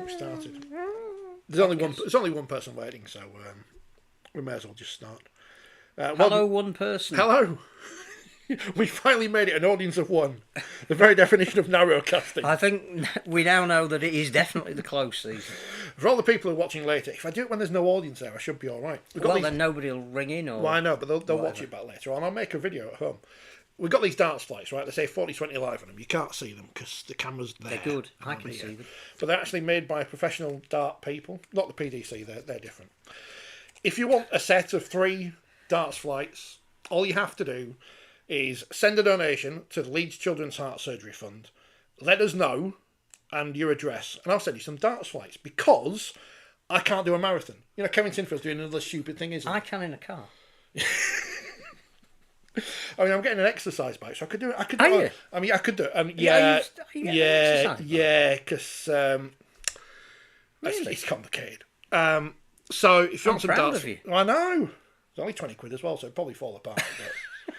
we started. There's only one person waiting, so we may as well just start. Hello, one person. Hello. We finally made it an audience of one. The very definition of narrowcasting. I think we now know that it is definitely the close season. For all the people who are watching later, if I do it when there's no audience there, I should be all right. Then nobody will ring in or... Well, I know, but they'll watch it back later on. I'll make a video at home. We've got these darts flights, right? They say 4020 live on them. You can't see them because the camera's there. They're good. I can see them. But they're actually made by professional dart people. Not the PDC, they're different. If you want a set of 3 darts flights, all you have to do is send a donation to the Leeds Children's Heart Surgery Fund. Let us know and your address, and I'll send you some darts flights because I can't do a marathon. You know, Kevin Sinfield's doing another stupid thing, isn't he? I can in a car. I mean, I'm getting an exercise bike, so I could do it. I could do it. Yeah, because it's complicated. So if you want some darts, I know it's only 20 quid as well, so it'd probably fall apart. But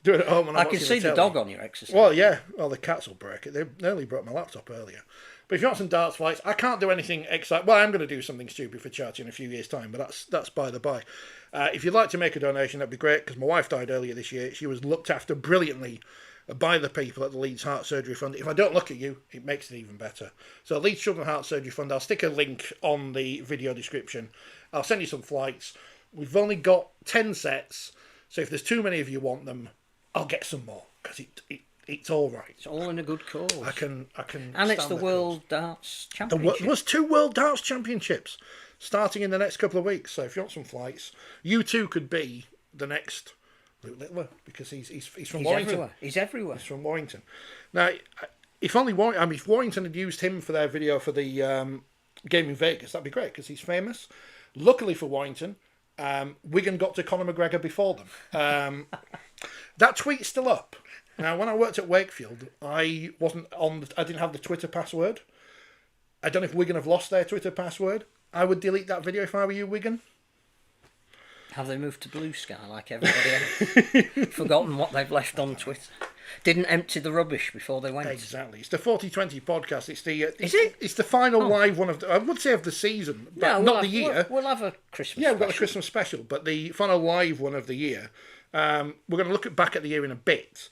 do it at home. I can see the dog on your exercise. Well, yeah. Well, the cats will break it. They nearly broke my laptop earlier. But if you want some darts flights, I can't do anything exciting. Well, I'm going to do something stupid for charity in a few years' time, but that's by the by. If you'd like to make a donation, that'd be great, because my wife died earlier this year. She was looked after brilliantly by the people at the Leeds Heart Surgery Fund. If I don't look at you, it makes it even better. So Leeds Children's Heart Surgery Fund, I'll stick a link on the video description. I'll send you some flights. We've only got 10 sets, so if there's too many of you want them, I'll get some more, because it's all right. It's all in a good cause. I can. And it's the World Darts Championship. There was 2 World Darts Championships starting in the next couple of weeks. So if you want some flights, you too could be the next Luke Littler, because he's from Warrington. He's everywhere. He's from Warrington. Now, if Warrington had used him for their video for the game in Vegas, that'd be great, because he's famous. Luckily for Warrington, Wigan got to Conor McGregor before them. That tweet's still up. Now, when I worked at Wakefield, I didn't have the Twitter password. I don't know if Wigan have lost their Twitter password. I would delete that video if I were you, Wigan. Have they moved to Blue Sky like everybody else? Forgotten what they've left on Twitter. Didn't empty the rubbish before they went. Exactly. It's the Forty20 podcast. Is it? It's the final live one of I would say of the season, but not the year. We'll have a Christmas. Yeah, we've got a Christmas special, but the final live one of the year. We're going to look back at the year in a bit.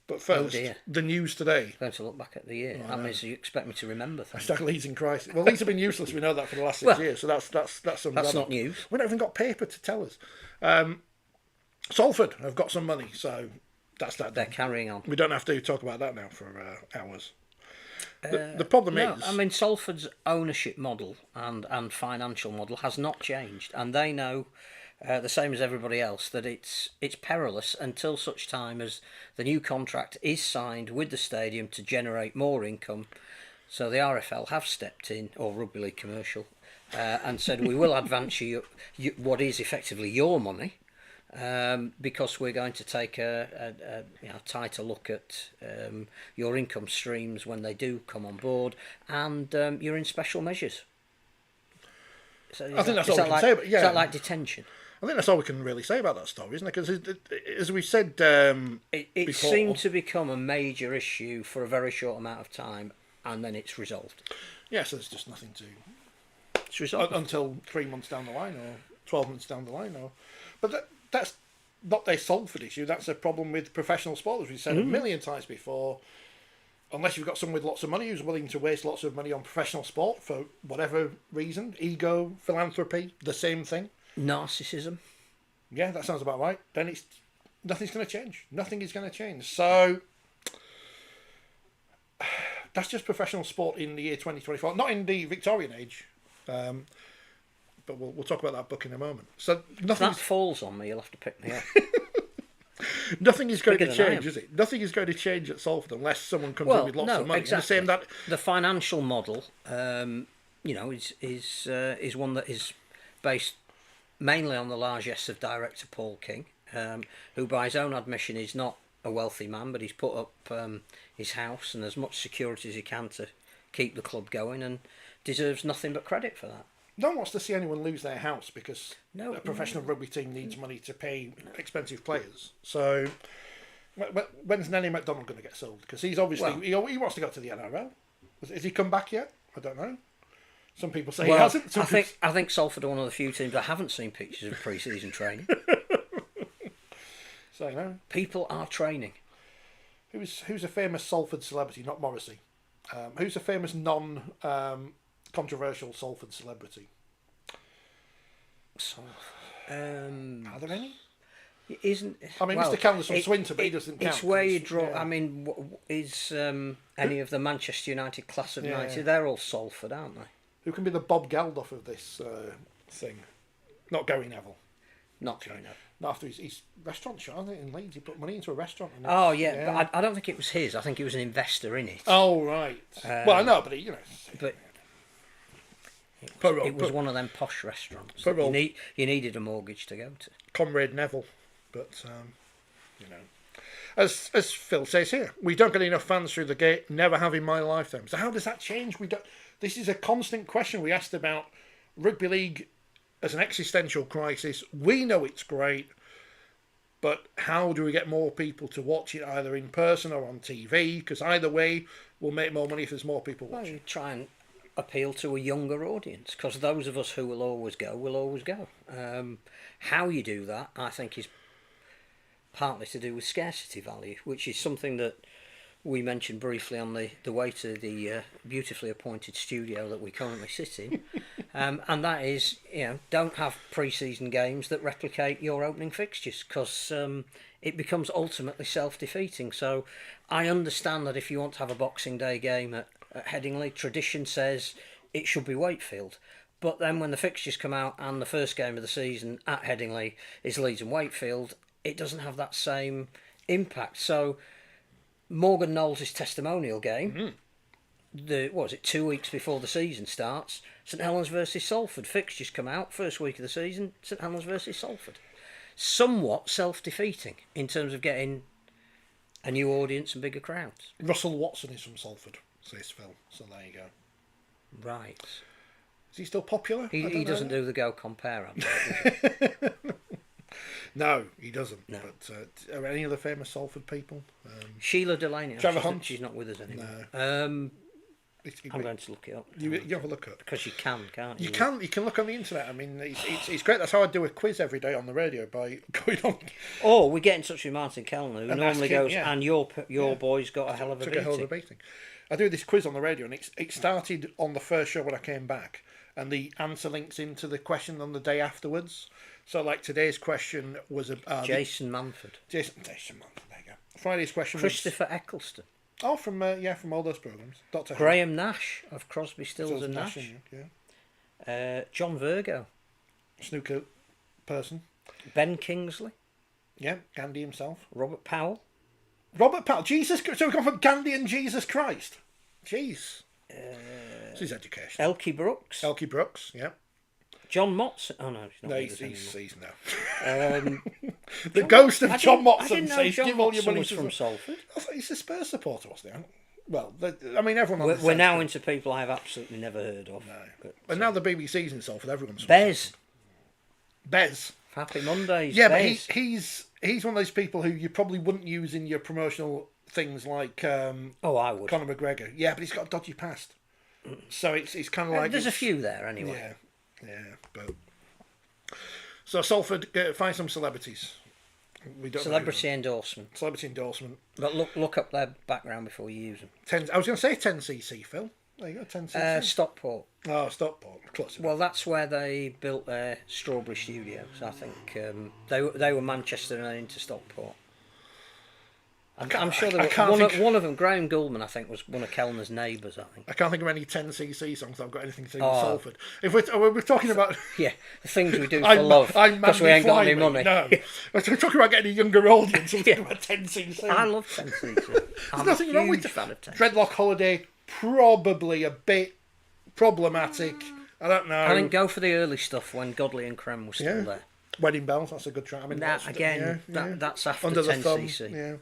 But first, the news today. I'm going to look back at the year. I mean, so you expect me to remember things? Hashtag Leeds in crisis. Well, Leeds have been useless. We know that for the last 6 years. So that's not news. We don't even got paper to tell us. Salford have got some money, so that's that. They're carrying on. We don't have to talk about that now for hours. The problem is... I mean, Salford's ownership model and financial model has not changed, and they know... the same as everybody else, that it's perilous until such time as the new contract is signed with the stadium to generate more income. So the RFL have stepped in, or Rugby League Commercial, and said we will advance you what is effectively your money, because we're going to take a tighter look at your income streams when they do come on board, and you're in special measures. So I think that's all we can say. But yeah, is that like detention? I think that's all we can really say about that story, isn't it? Because as we said it before, seemed to become a major issue for a very short amount of time, and then it's resolved. Yeah, so there's just nothing to... It's resolved. Until 3 months down the line, or 12 months down the line. But that's not their Salford issue. That's a problem with professional sport, as we've said a million times before. Unless you've got someone with lots of money who's willing to waste lots of money on professional sport for whatever reason, ego, philanthropy, the same thing. Narcissism. Yeah, that sounds about right. Then nothing's going to change. Nothing is going to change. So that's just professional sport in the year 2024. Not in the Victorian age. But we'll talk about that book in a moment. So if that falls on me, you'll have to pick me up. Nothing is going to change, is it? Nothing is going to change at Salford unless someone comes in with lots of money. Exactly. The financial model, is one that is based mainly on the largesse of director Paul King, who by his own admission is not a wealthy man, but he's put up his house and as much security as he can to keep the club going, and deserves nothing but credit for that. No one wants to see anyone lose their house because a professional rugby team needs money to pay expensive players. So when's Nelly McDonald going to get sold? Because he's obviously he wants to go to the NRL. Has he come back yet? I don't know. Some people say he hasn't. I think Salford are one of the few teams that haven't seen pictures of pre-season training. So, no. People are training. Who's a famous Salford celebrity? Not Morrissey. Who's a famous non-controversial Salford celebrity? Are there any? Isn't Mr. Campbell's from Swinton, but he doesn't count. It's where you draw. Yeah. I mean, is any of the Manchester United class of '90? They're all Salford, aren't they? Who can be the Bob Geldof of this thing? Not Gary Neville. Not Gary Neville. Not after his restaurant shop, I think, in Leeds. He put money into a restaurant. Oh, yeah. But I don't think it was his. I think he was an investor in it. Oh, right. Well, I know, but he, But it was one of them posh restaurants. You needed a mortgage to go to. Comrade Neville. But, as Phil says here, we don't get enough fans through the gate, never have in my lifetime. So how does that change? This is a constant question we asked about rugby league as an existential crisis. We know it's great, but how do we get more people to watch it either in person or on TV? Because either way, we'll make more money if there's more people watching. Well, you try and appeal to a younger audience, because those of us who will always go. How you do that, I think, is partly to do with scarcity value, which is something that we mentioned briefly on the way to the beautifully appointed studio that we currently sit in. And that is, don't have pre-season games that replicate your opening fixtures, because it becomes ultimately self-defeating. So I understand that if you want to have a Boxing Day game at Headingley, tradition says it should be Wakefield. But then when the fixtures come out and the first game of the season at Headingley is Leeds and Wakefield, it doesn't have that same impact. So Morgan Knowles' testimonial game, 2 weeks before the season starts, St Helens versus Salford. Fixtures come out, first week of the season, St Helens versus Salford. Somewhat self-defeating in terms of getting a new audience and bigger crowds. Russell Watson is from Salford, says Phil. So there you go. Right. Is he still popular? He doesn't do the go compare. No, he doesn't. No. But are any other famous Salford people? Sheila Delaney. Trevor Hunt. She's not with us anymore. No. I'm going to look it up. You have a look at it. Because you can, can't you? You can look on the internet. I mean, it's great. That's how I do a quiz every day on the radio, by going on. Or we get in touch with Martin Kellner, who normally goes, yeah. and your boys got a hell of a beating. I do this quiz on the radio, and it started on the first show when I came back, and the answer links into the question on the day afterwards. So, like, today's question was Jason Manford. Jason Manford, there you go. Friday's question Christopher Eccleston. Oh, from all those programmes. Dr. Graham Nash of Crosby, Stills and Nash. Yeah. John Virgo. Snooker person. Ben Kingsley. Yeah, Gandhi himself. Robert Powell. Jesus. So we've gone from Gandhi and Jesus Christ. Jeez. This is education. Elkie Brooks. Yeah. John Motson. Oh no, he's not. He's no. The ghost of John Motson. I didn't know John Motson was from Salford. He's a Spurs supporter, wasn't he? Well, everyone. We're now into people I have absolutely never heard of. No. But now the BBC's in Salford. Everyone's Bez. Happy Mondays. Yeah, Bez. but he's one of those people who you probably wouldn't use in your promotional things like. I would. Conor McGregor. Yeah, but he's got a dodgy past. So it's kind of like. There's a few there anyway. Yeah, but so Salford, find some celebrities. We don't Celebrity endorsement. But look up their background before you use them. I was going to say 10cc, Phil. There you go, 10cc. Stockport. Oh, Stockport. Close enough. Well, that's where they built their Strawberry Studios. I think they were Manchester and then into Stockport. I'm sure one of them, Graham Goulman, I think, was one of Kellner's neighbours, I think. I can't think of any 10cc songs that have got anything to do with Salford. If we're talking about... Yeah, the things we do for love, because we ain't got any money. No. We're talking about getting a younger audience, we're talking about 10cc. I love 10cc. There's nothing wrong with fan of 10. Dreadlock Holiday, probably a bit problematic. I don't know. I think go for the early stuff when Godley and Creme was still there. Wedding Bells, that's a good track. I mean, that's after Under 10cc. Thumb, yeah.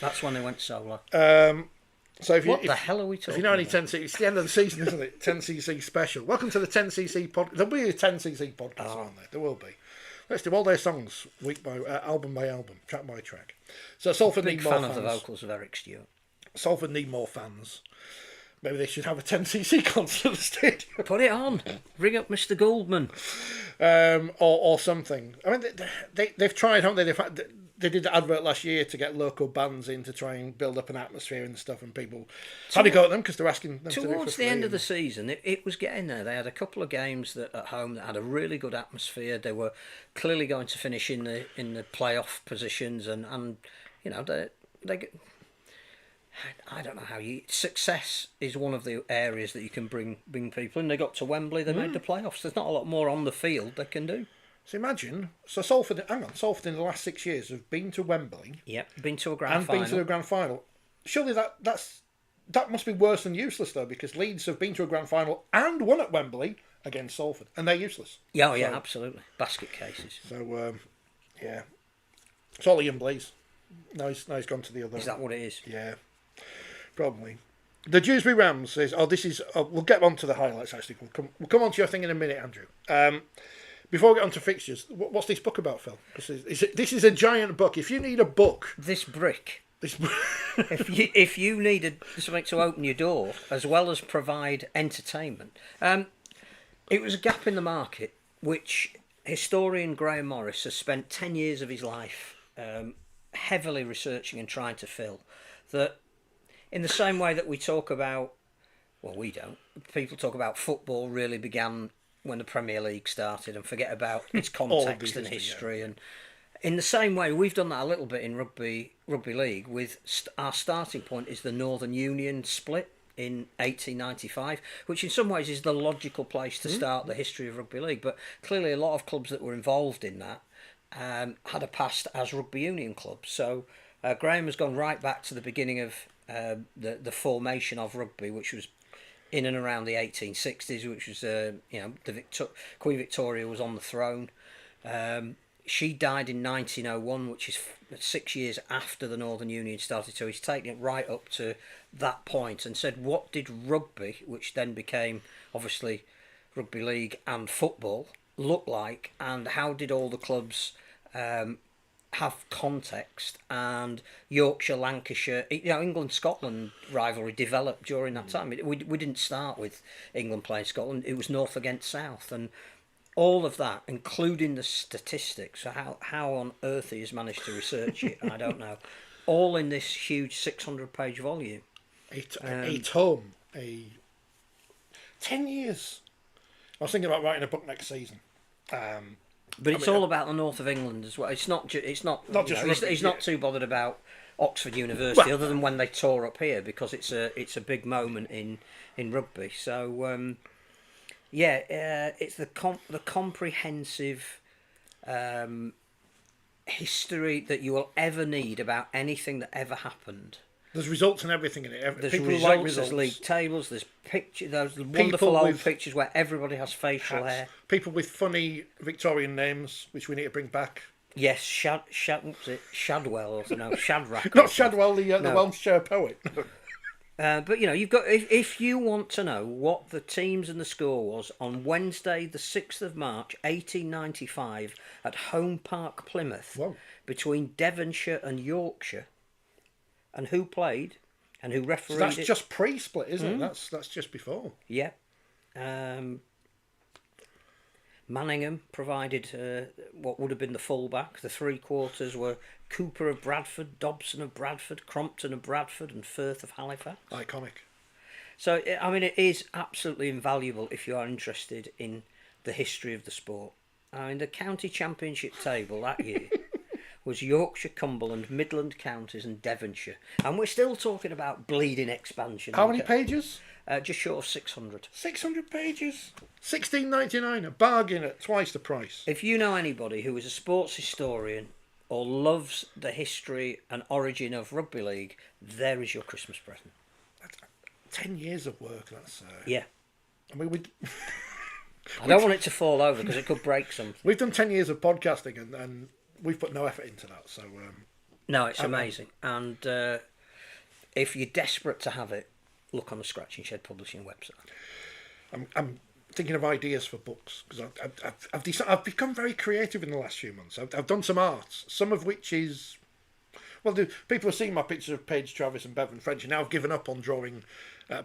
That's when they went solo. So what the hell are we talking about? If you know any 10cc, it's the end of the season, isn't it? 10cc special. Welcome to the 10cc podcast. There'll be a 10cc podcast, won't there? There will be. Let's do all their songs, week by album by album, track by track. So Salford need more fans. Big fan of the vocals of Eric Stewart. Salford need more fans. Maybe they should have a 10cc concert at the stadium. Put it on. Ring up Mr. Goldman. Or something. I mean, they've tried, haven't they? They did the advert last year to get local bands in to try and build up an atmosphere and stuff, and people had to go at them because they're asking them to do it Towards for the free. end of the season, it was getting there. They had a couple of games that at home that had a really good atmosphere. They were clearly going to finish in the playoff positions, and you know they I don't know how you. Success is one of the areas that you can bring people in. They got to Wembley, they made the playoffs. There's not a lot more on the field they can do. So imagine, Salford in the last 6 years have been to Wembley. Yep, been to a grand final. Been to a grand final. Surely that must be worse than useless though, because Leeds have been to a grand final and won at Wembley against Salford, and they're useless. Yeah, absolutely. Basket cases. So yeah, it's Ollie and Blaze. Now he's gone to the other. Is that what it is? Yeah, probably. The Dewsbury Rams says, we'll get on to the highlights actually. We'll come on to your thing in a minute, Andrew. Before we get on to fixtures, what's this book about, Phil? This is a giant book. If you need a book... This brick. if you needed something to open your door, as well as provide entertainment, it was a gap in the market, which historian Graham Morris has spent 10 years of his life heavily researching and trying to fill. That in the same way that we talk about... Well, we don't. People talk about football really began... when the Premier League started, and forget about its context and history. And in the same way, we've done that a little bit in rugby league. With our starting point is the Northern Union split in 1895, which in some ways is the logical place to start the history of rugby league. But clearly, a lot of clubs that were involved in that had a past as rugby union clubs. So Graham has gone right back to the beginning of the formation of rugby, which was in and around the 1860s, which was, Queen Victoria was on the throne. She died in 1901, which is 6 years after the Northern Union started. So he's taken it right up to that point and said, what did rugby, which then became obviously rugby league and football, look like, and how did all the clubs have context? And Yorkshire, Lancashire, England-Scotland rivalry developed during that time. We didn't start with England playing Scotland. It was North against South, and all of that, including the statistics. So how on earth he has managed to research it, I don't know. All in this huge 600-page volume. A tome. 10 years. I was thinking about writing a book next season. But it's all about the north of England as well. It's not just he's not too bothered about Oxford University, other than when they tore up here, because it's a big moment in rugby. So it's the comprehensive history that you will ever need about anything that ever happened. There's results and everything in it. There's results, there's league tables, there's pictures, those wonderful old pictures where everybody has facial hair. People with funny Victorian names, which we need to bring back. Yes, Shadwell, or no, Shadrach. Not Shadwell, the Welsh poet. But you've got, if you want to know what the teams and the score was on Wednesday, the 6th of March, 1895, at Home Park, Plymouth, between Devonshire and Yorkshire, and who played and who refereed so that's just pre-split, isn't it? That's just before. Yeah. Manningham provided what would have been the fullback. The three quarters were Cooper of Bradford, Dobson of Bradford, Crompton of Bradford, and Firth of Halifax. Iconic. So, I mean, it is absolutely invaluable if you are interested in the history of the sport. I mean, the county championship table that year was Yorkshire, Cumberland, Midland counties and Devonshire. And we're still talking about bleeding expansion. How many pages? Just short of 600. 600 pages? $16.99, a bargain at twice the price. If you know anybody who is a sports historian or loves the history and origin of rugby league, there is your Christmas present. 10 years of work, that's... Yeah. I mean, I don't want it to fall over because it could break something. We've done 10 years of podcasting and we've put no effort into that, so... no, it's amazing. And if you're desperate to have it, look on the Scratching Shed Publishing website. I'm thinking of ideas for books, because I've become very creative in the last few months. I've done some arts, some of which is... Well, people have seen my pictures of Paige Travis and Bevan French, and now I've given up on drawing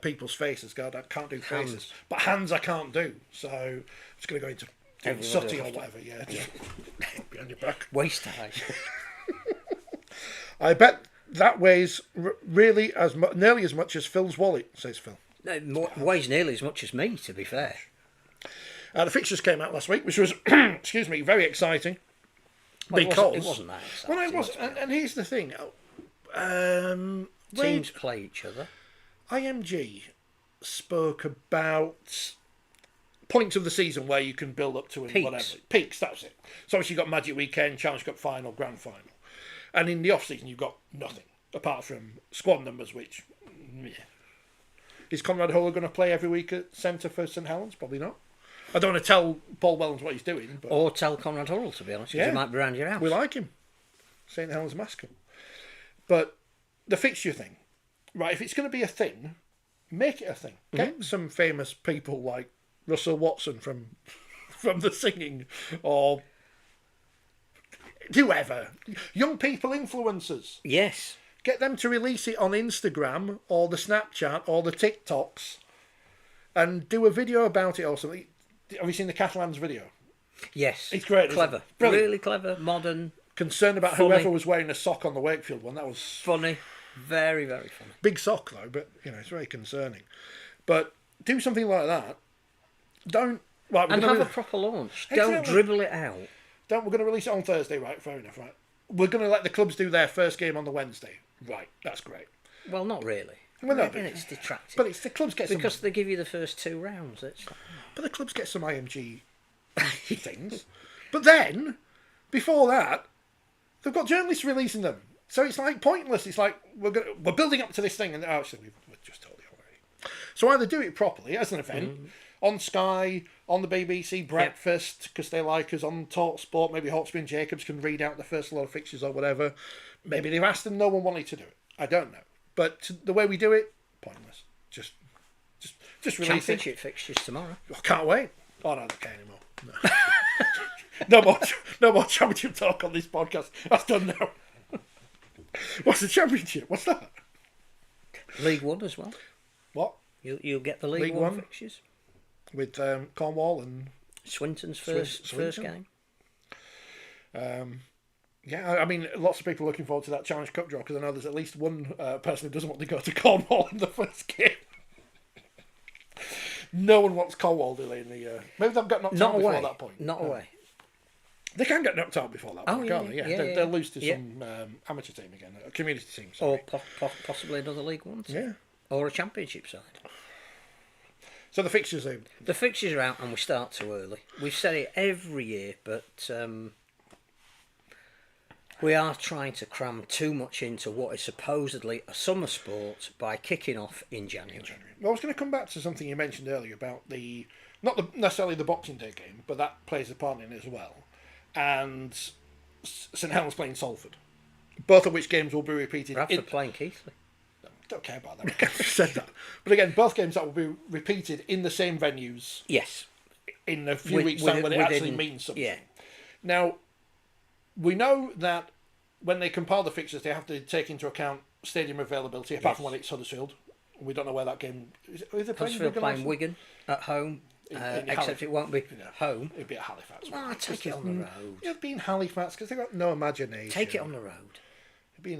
people's faces. God, I can't do faces. Hands. But hands I can't do. So I'm just going to go into doing sooty or will have to- whatever. Yeah, just behind your back. Waist high. I bet that weighs really nearly as much as Phil's wallet, says Phil. No, weighs nearly as much as me, to be fair. The fixtures came out last week, which was, excuse me, very exciting. Well, because it wasn't that exciting. Well, it was, and here's the thing. Teams play each other. IMG spoke about points of the season where you can build up to and Peaks. whatever. Peaks, that's it. So obviously you've got Magic Weekend, Challenge Cup Final, Grand Final. And in the off-season you've got nothing, apart from squad numbers, which, yeah. Is Conrad Huller going to play every week at centre for St Helens? Probably not. I don't want to tell Paul Wellens what he's doing. But Or tell Conrad Hurrell, to be honest, because he might be around your house. we like him. St Helens Mascot. But the fixture thing, right, if it's going to be a thing, make it a thing. Get some famous people like Russell Watson from The Singing, or whoever. Young people influencers. Yes. Get them to release it on Instagram or the Snapchat or the TikToks and do a video about it or something. Have you seen the Catalans video? Yes. It's great. Clever. Brilliant. Really clever, modern. Concerned about Funny. whoever was wearing a sock on the Wakefield one. That was Funny. Very, very funny. big sock though, but it's very concerning. But do something like that. Don't And have a proper launch. Don't Exactly. dribble it out. We're going to release it on Thursday, right? Fair enough, right? We're going to let the clubs do their first game on the Wednesday, right? That's great. Well, not really. Well, no, Again, it's detracting. But it's the clubs get because some. they give you the first 2 rounds. It's like, But the clubs get some IMG things. But then, before that, they've got journalists releasing them. So it's like pointless. It's like we're building up to this thing, and actually we've just told you already. So either do it properly as an event on Sky, on the BBC Breakfast, because they like us, on Talk Sport. Maybe Hawksby and Jacobs can read out the first lot of fixtures or whatever. Maybe they've asked and no one wanted to do it. I don't know. But the way we do it, pointless. Just release championship fixtures tomorrow. it. I can't wait. Oh, no, I don't care anymore. No. no more championship talk on this podcast. That's done now. What's the championship? What's that? League One as well. What? You'll get the League, League One One? fixtures. With Cornwall and... Swinton's first Swinton. game. Yeah, I mean, lots of people are looking forward to that Challenge Cup draw because I know there's at least one person who doesn't want to go to Cornwall in the first game. No one wants Cornwall, do they? Maybe they've got knocked Not out away. before that point. Not away. They can get knocked out before that point, can't they? Yeah, they'll lose to yeah. some amateur team again, a community team. Or Sorry. possibly another League One team. Yeah. Or a championship side. So the fixtures are... The fixtures are out and we start too early. We've said it every year, but we are trying to cram too much into what is supposedly a summer sport by kicking off in January. Well, I was going to come back to something you mentioned earlier about necessarily the Boxing Day game, but that plays a part in it as well. And St Helens playing Salford, both of which games will be repeated. Bradford playing Keighley. Don't care about that. I've said that. But again, both games that will be repeated in the same venues. Yes. In a few weeks' time when it actually means something. Yeah. Now, we know that when they compile the fixtures, they have to take into account stadium availability, apart from when it's Huddersfield. We don't know where that game is. Huddersfield playing Wigan at home, except it won't be home. It'd be at Halifax. Well, take it on the road. It'd be in Halifax because they've got no imagination. Take it on the road. It'd be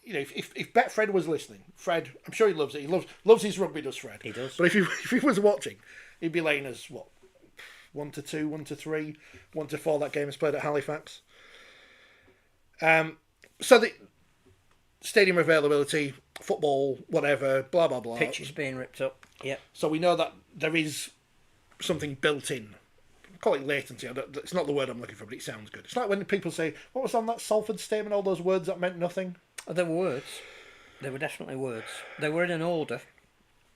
if Betfred was listening, Fred, I'm sure he loves it. He loves his rugby, does Fred? He does. But if he was watching, he'd be laying us 1-2, 1-3, 1-4. That game is played at Halifax. So the stadium availability, football, whatever, blah blah blah. Pitches being ripped up. Yep. So we know that there is something built in. Call it latency. It's not the word I'm looking for, but it sounds good. It's like when people say, "What was on that Salford statement?" All those words that meant nothing. Oh, there were words. There were definitely words. They were in an order,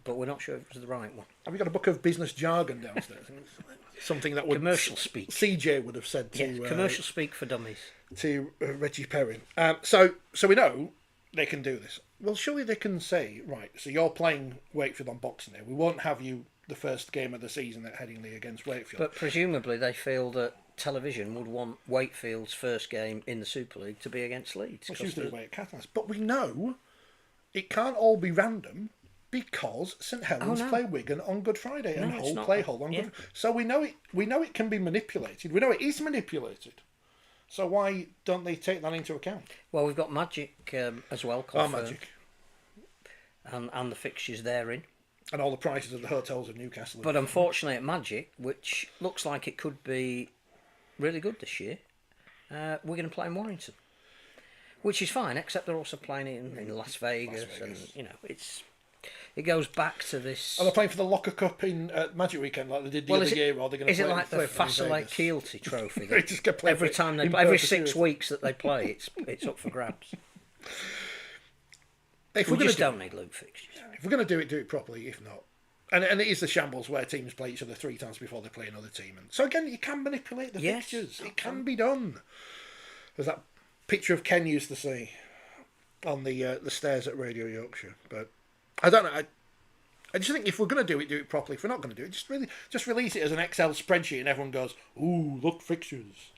but we're not sure if it was the right one. Have you got a book of business jargon downstairs? Something that would Commercial speak. CJ would have said to commercial speak for dummies. To Reggie Perrin. So we know they can do this. Well, surely they can say, right, so you're playing Wakefield on Boxing Day. We won't have you the first game of the season at Headingley against Wakefield. But presumably they feel that television would want Wakefield's first game in the Super League to be against Leeds. It's usually the way at Catalans. But we know it can't all be random. Because St Helens no. play Wigan on Good Friday and it's Hull not play that. Hull on Yeah. Good Friday. So we know it can be manipulated. We know it is manipulated. So why don't they take that into account? Well, we've got Magic as well Oh, confirmed. Magic. And the fixtures therein. And all the prices of the hotels of Newcastle. But unfortunately at Magic, which looks like it could be really good this year, we're going to play in Warrington. Which is fine, except they're also playing in Las Vegas. And, it goes back to this... Are they playing for the Locker Cup in Magic Weekend like they did the other year? Or are they going to is play it like the Fasolei Keelty trophy? They just get played every time they play, every 6 weeks that they play, it's up for grabs. If we just don't need loop fixtures. If we're going to do it properly. If not, and it is the shambles where teams play each other 3 times before they play another team. And so again, you can manipulate the fixtures. It can be done. There's that picture of Ken used to see on the stairs at Radio Yorkshire. But I don't know. I just think if we're going to do it properly. If we're not going to do it, just release it as an Excel spreadsheet, and everyone goes, "Ooh, look, fixtures."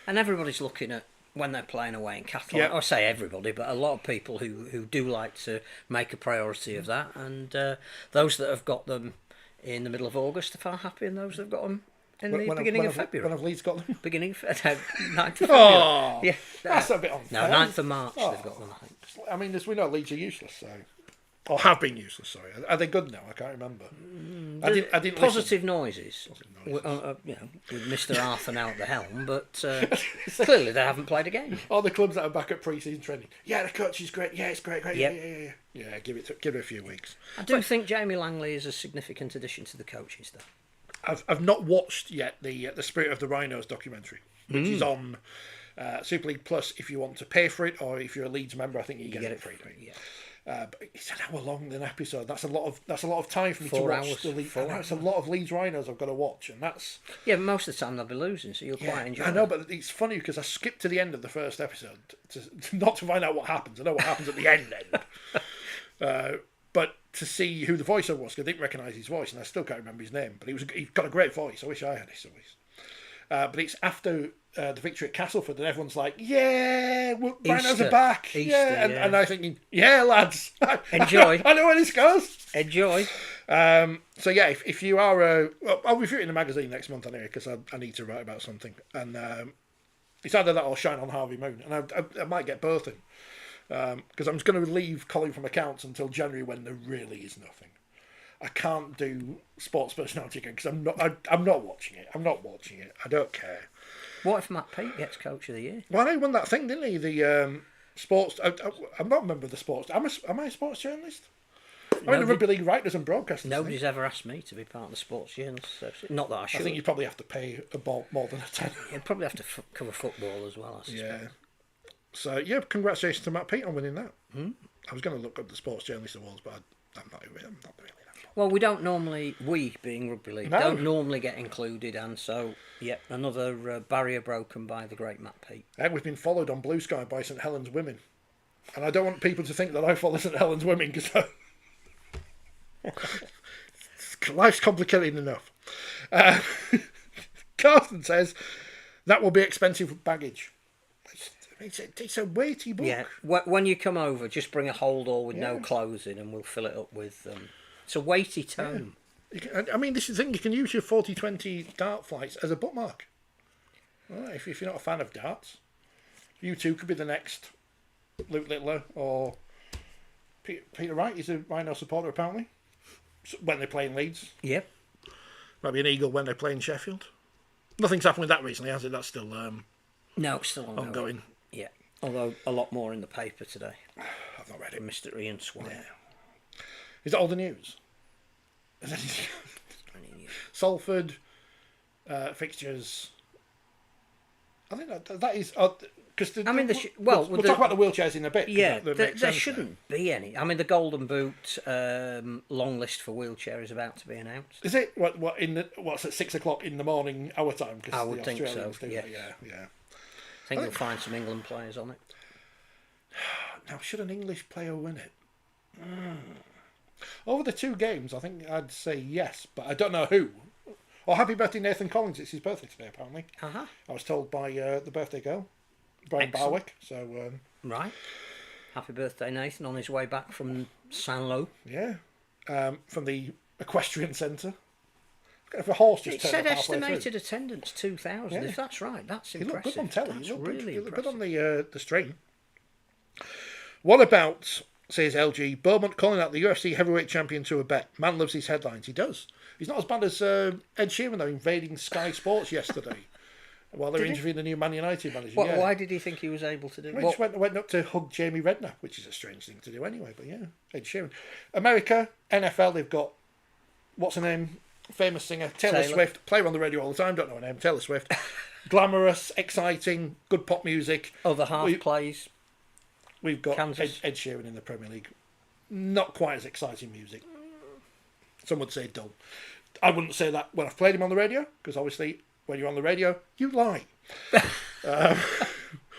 And everybody's looking at when they're playing away in Catalan. I say everybody, but a lot of people who do like to make a priority of that. And those that have got them in the middle of August are far happier than those that have got them in the beginning of February. When have Leeds got them? Beginning of 9th of February. Oh, yeah, that's a bit unfair. No, 9th of March they've got them, I think. I mean, as we know, Leeds are useless, so... Or have been useless, sorry. Are they good now? I can't remember. I didn't positive noises. With Mr. Arthur now at the helm, but clearly they haven't played a game. All the clubs that are back at pre-season training. Yeah, the coach is great. Yeah, it's great. Yep. Yeah, give it a few weeks. I do think Jamie Langley is a significant addition to the coaching staff. I've not watched yet the Spirit of the Rhinos documentary, which is on Super League Plus if you want to pay for it, or if you're a Leeds member, I think you get it free. Yeah. But it's an hour long an episode. That's a lot of time for me 4 to watch hours, the Leeds. 4 hours. It's a lot of Leeds Rhinos I've got to watch, and that's but most of the time they'll be losing, so you'll quite enjoy. I know, but it's funny because I skipped to the end of the first episode not to find out what happens. I know what happens at the end. But to see who the voiceover was, because I didn't recognise his voice, and I still can't remember his name. But he's got a great voice. I wish I had his voice. But it's after the victory at Castleford, and everyone's like, "Yeah, Rhinos are back!" Easter, yeah, and I'm thinking, "Yeah, lads, enjoy. I know where this goes. Enjoy." So yeah, if you are, I'll review it in the magazine next month anyway, because I need to write about something, and it's either that or Shine on Harvey Moon, and I might get both in, because I'm just going to leave calling from accounts until January when there really is nothing. I can't do sports personality again because I'm not watching it. I'm not watching it. I don't care. What if Matt Peake gets Coach of the Year? Well, he won that thing, didn't he? The sports. I'm not a member of the sports. Am I a sports journalist? I'm in the Rugby League Writers and Broadcasters. Nobody's ever asked me to be part of the Sports Journalists Association. Not that I should. I think you probably have to pay more than a tenner. You'd probably have to cover football as well, I suspect. Yeah. So, yeah, congratulations to Matt Peake on winning that. I was going to look up the Sports Journalist Awards, but I'm not really that. Well, we don't normally, being Rugby League, don't normally get included, and so, another barrier broken by the great Matt Peake. And we've been followed on Blue Sky by St Helens Women. And I don't want people to think that I follow St Helens Women, because life's complicated enough. Carsten says, that will be expensive baggage. It's a weighty book. Yeah, when you come over, just bring a holdall with no clothes in, and we'll fill it up with... It's a weighty tome. Yeah. I mean, this is the thing. You can use your 4020 dart flights as a bookmark. Well, if you're not a fan of darts, you too could be the next Luke Littler or Peter Wright. He's a Rhino supporter, apparently, when they play in Leeds. Yep. Maybe an Eagle when they play in Sheffield. Nothing's happened with that recently, has it? That's still no, it's still ongoing. Yeah, although a lot more in the paper today. I've not read it. Mr. Ian Swan. Yeah. Is it all the news? Salford fixtures. I think that is because we'll talk about the wheelchairs in a bit. Yeah, there shouldn't be any. I mean, the Golden Boot long list for wheelchair is about to be announced. Is it what's at 6 o'clock in the morning our time? I would think so. Yeah. I think you'll find some England players on it. Now, should an English player win it? Over the 2 games, I think I'd say yes, but I don't know who. Oh, happy birthday, Nathan Collins. It's his birthday today, apparently. Uh-huh. I was told by the birthday girl, Brian Barwick. So, right. Happy birthday, Nathan, on his way back from Saint-Lô. Yeah. from the equestrian centre. If a horse just It turned said up halfway estimated through. attendance 2,000. Yeah. If that's right, that's He looked impressive. good on telly. That's He looked really good, impressive. good on the stream. What about, says LG, Beaumont calling out the UFC heavyweight champion to a bet? Man loves his headlines. He does. He's not as bad as Ed Sheeran, though, invading Sky Sports yesterday while they were interviewing the new Man United manager. Why did he think he was able to do He just went up to hug Jamie Redknapp, which is a strange thing to do anyway, but yeah, Ed Sheeran. America, NFL, they've got, what's her name? Famous singer, Taylor Swift. Play her on the radio all the time, don't know her name, Taylor Swift. Glamorous, exciting, good pop music. Other half plays. We've got Ed Sheeran in the Premier League. Not quite as exciting music. Some would say dull. I wouldn't say that when I've played him on the radio, because obviously when you're on the radio, you lie.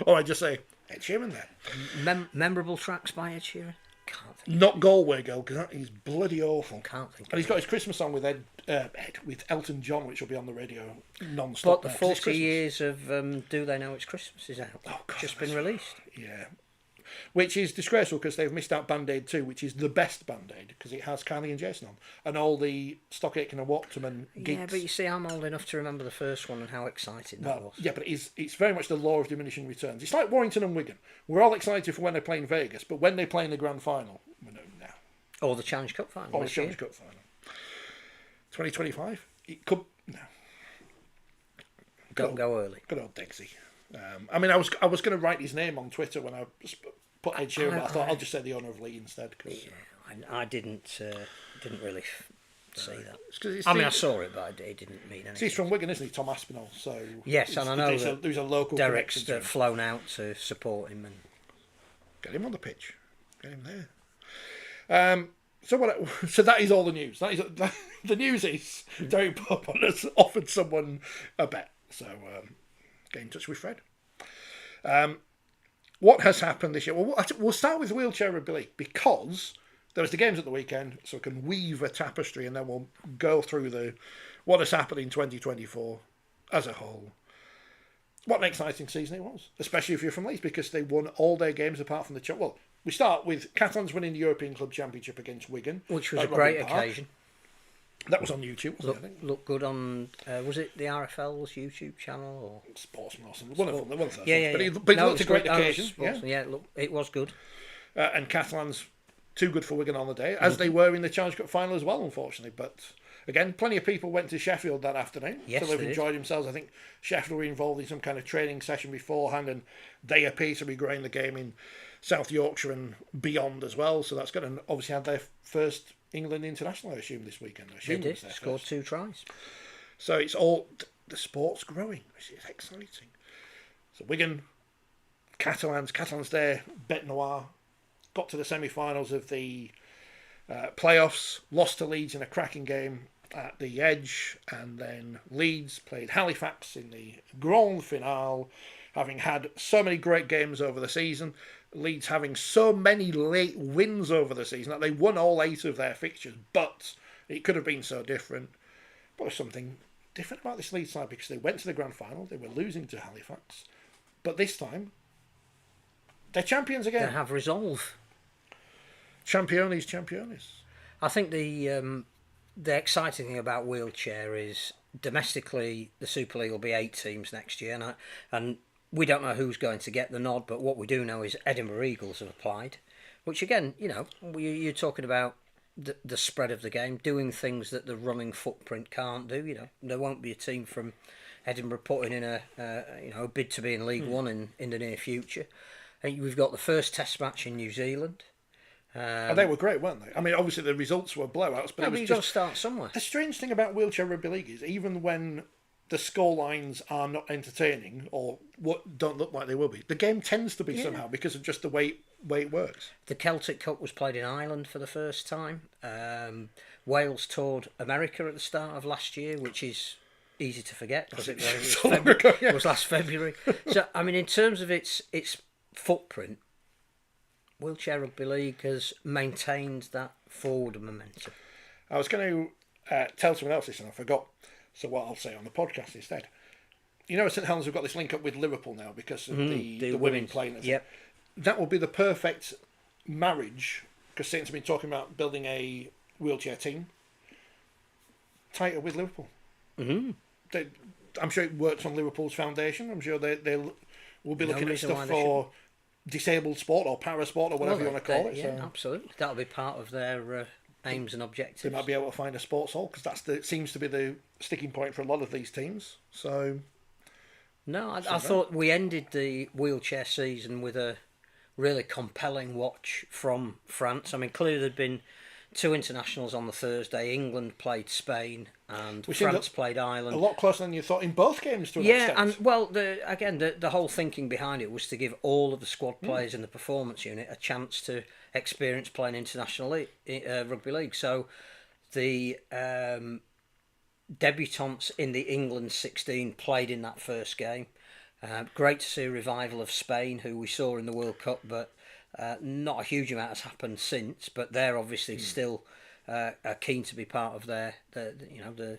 Or I just say, Ed Sheeran there. Memorable tracks by Ed Sheeran? Can't think. Not Galway Girl, because he's bloody awful. Can't think. And he's got his Christmas song with with Elton John, which will be on the radio non-stop. But the 40 years of Do They Know It's Christmas is out. Oh, God, just been released. Yeah. Which is disgraceful because they've missed out Band-Aid 2, which is the best Band-Aid because it has Kylie and Jason on. And all the Stock Aitken and Waterman gigs. Yeah, but you see, I'm old enough to remember the first one and how exciting that was. Yeah, but it's very much the law of diminishing returns. It's like Warrington and Wigan. We're all excited for when they play in Vegas, but when they play in the grand final, we know now. Or the Challenge Cup final. Or the Challenge Cup final. 2025? It could... No. Don't go early. Good old Dexy. I mean, I was going to write his name on Twitter when I put Ed Sheeran, but I thought I'll just say the honour of Lee instead. Cause, I didn't really see that. I saw it, but it didn't mean anything. He's from Wigan, isn't he, Tom Aspinall? So yes, and I know there's a local Derek's flown out to support him and get him on the pitch, get him there. So that is all the news. The news is Derek Beaumont has offered someone a bet. So get in touch with Fred. What has happened this year? Well, we'll start with wheelchair rugby league because there was the games at the weekend, so we can weave a tapestry, and then we'll go through what has happened in 2024 as a whole. What an exciting season it was, especially if you're from Leeds, because they won all their games apart from the well. We start with Catalans winning the European Club Championship against Wigan, which was a great occasion. That was on YouTube, wasn't it? I think? Looked good on, was it the RFL's YouTube channel? Or Sportsman or something. One of them. Yeah. But it looked a great occasion. Yeah, it was good. And Catalans, too good for Wigan on the day, as they were in the Challenge Cup final as well, unfortunately. But again, plenty of people went to Sheffield that afternoon. Yes, so they've enjoyed themselves. I think Sheffield were involved in some kind of training session beforehand, and they appear to be growing the game in South Yorkshire and beyond as well. So that's good. And obviously had their first England international, I assume, this weekend. They did. Scored 2 tries. So it's all... The sport's growing, which is exciting. So Wigan, Catalans there, Bet Noir, got to the semi-finals of the playoffs, lost to Leeds in a cracking game at the Edge, and then Leeds played Halifax in the grand finale, having had so many great games over the season. Leeds having so many late wins over the season that they won all 8 of their fixtures, but it could have been so different. But there's something different about this Leeds side because they went to the grand final, they were losing to Halifax, but this time they're champions again. They have resolve. Championes. I think the exciting thing about wheelchair is domestically the Super League will be 8 teams next year, and we don't know who's going to get the nod, but what we do know is Edinburgh Eagles have applied, which again, you're talking about the spread of the game, doing things that the running footprint can't do. There won't be a team from Edinburgh putting in a bid to be in League One in the near future. And we've got the first Test match in New Zealand. And they were great, weren't they? I mean, obviously the results were blowouts, but you've got to start somewhere. The strange thing about wheelchair rugby league is even when the score lines are not entertaining or what don't look like they will be, the game tends to be somehow because of just the way it works. The Celtic Cup was played in Ireland for the first time. Wales toured America at the start of last year, which is easy to forget because it was last February. So, I mean, in terms of its footprint, wheelchair rugby league has maintained that forward momentum. I was going to tell someone else this and I forgot. So what I'll say on the podcast instead. St Helens have got this link up with Liverpool now because of the women playing. Yep. That will be the perfect marriage because Saints have been talking about building a wheelchair team tighter with Liverpool. Mm-hmm. I'm sure it works on Liverpool's foundation. I'm sure they will be looking at reason why stuff they for disabled sport or para sport or whatever you want to call it. Yeah, So absolutely. That'll be part of their aims and objectives. they might be able to find a sports hall because seems to be the sticking point for a lot of these teams. So no, I thought we ended the wheelchair season with a really compelling watch from France. I mean, clearly there'd been 2 internationals on the Thursday. England played Spain and France played Ireland. A lot closer than you thought in both games to an extent. extent. And well, the whole thinking behind it was to give all of the squad players in the performance unit a chance to experience playing international rugby league. So the debutants in the England 16 played in that first game. Great to see a revival of Spain, who we saw in the World Cup, but not a huge amount has happened since. But they're obviously still are keen to be part of the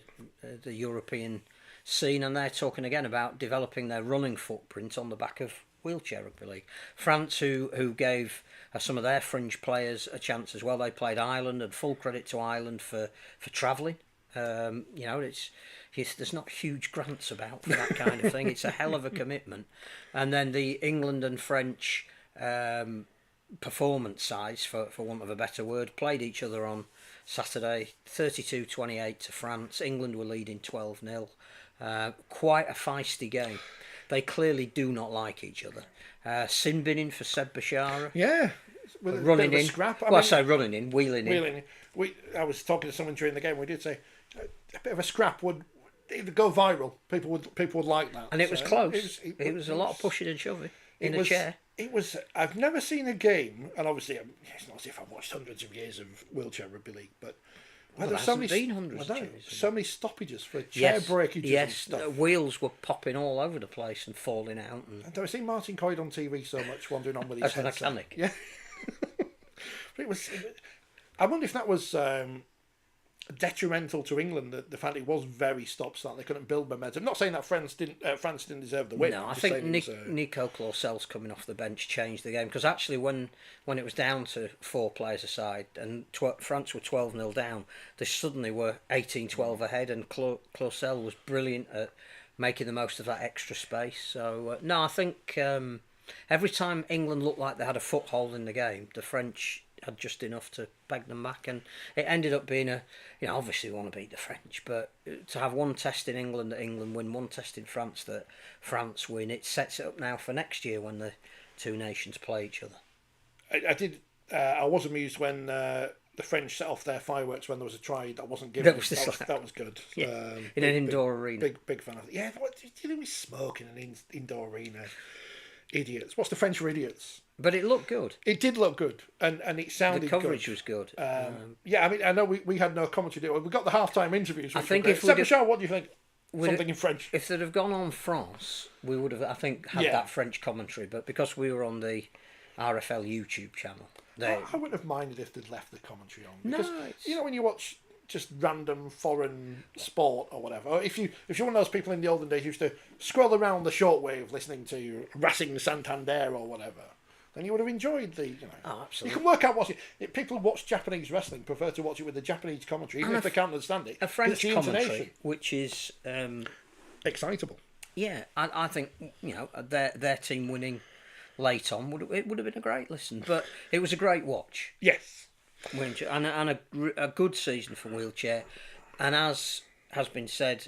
European scene, and they're talking again about developing their running footprint on the back of wheelchair rugby league. France, who gave some of their fringe players a chance as well. They played Ireland, and full credit to Ireland for travelling. There's not huge grants about for that kind of thing. It's a hell of a commitment. And then the England and French performance sides, for want of a better word, played each other on Saturday, 32-28 to France. England were leading 12-0. Quite a feisty game. They clearly do not like each other. Sin binning for Seb Bashara. Yeah. With running in. Scrap. I say running in, wheeling in. I was talking to someone during the game. We did say a bit of a scrap would either go viral. People would like that. And it was close. It was a lot of pushing and shoving in a chair. It was. I've never seen a game, and obviously it's not as if I've watched hundreds of years of wheelchair rugby league, but there's so many stoppages for chair breakages. Yes, and stuff. Wheels were popping all over the place and falling out. And I've seen Martin Coyd on TV so much wandering on with his headset. As a mechanic. Yeah. I wonder if that was detrimental to England, the fact it was very stop-start. They couldn't build momentum. Not saying that France didn't deserve the win. No, I think Nico Clausel's coming off the bench changed the game, because actually when it was down to 4 players aside and France were 12-0 down, they suddenly were 18-12 ahead, and Clausel was brilliant at making the most of that extra space. So no, I think every time England looked like they had a foothold in the game, the French had just enough to peg them back, and it ended up being obviously we want to beat the French, but to have one test in England that England win, one test in France that France win, it sets it up now for next year when the 2 nations play each other. I was amused when the French set off their fireworks when there was a try that wasn't given. That was good. Yeah. In an indoor arena. Big fan of it. Yeah, what do you think we smoke in an indoor arena? Idiots. What's the French for idiots? But it looked good. It did look good, and it sounded good. The coverage was good. Yeah, I mean, I know we had no commentary. We got the halftime interviews. I think if Michel, what do you think? Something in French. If they'd have gone on France, we would have, I think, had that French commentary. But because we were on the RFL YouTube channel, I wouldn't have minded if they'd left the commentary on. Because, no, when you watch just random foreign sport or whatever, or if you're one of those people in the olden days who used to scroll around the shortwave listening to Racing Santander or whatever, then you would have enjoyed the. Oh, absolutely. You can work out people who watch Japanese wrestling prefer to watch it with the Japanese commentary, even if they can't understand it. A French commentary, which is excitable. Yeah, I think their team winning late on would have been a great listen, but it was a great watch. Yes. And a good season for wheelchair, and as has been said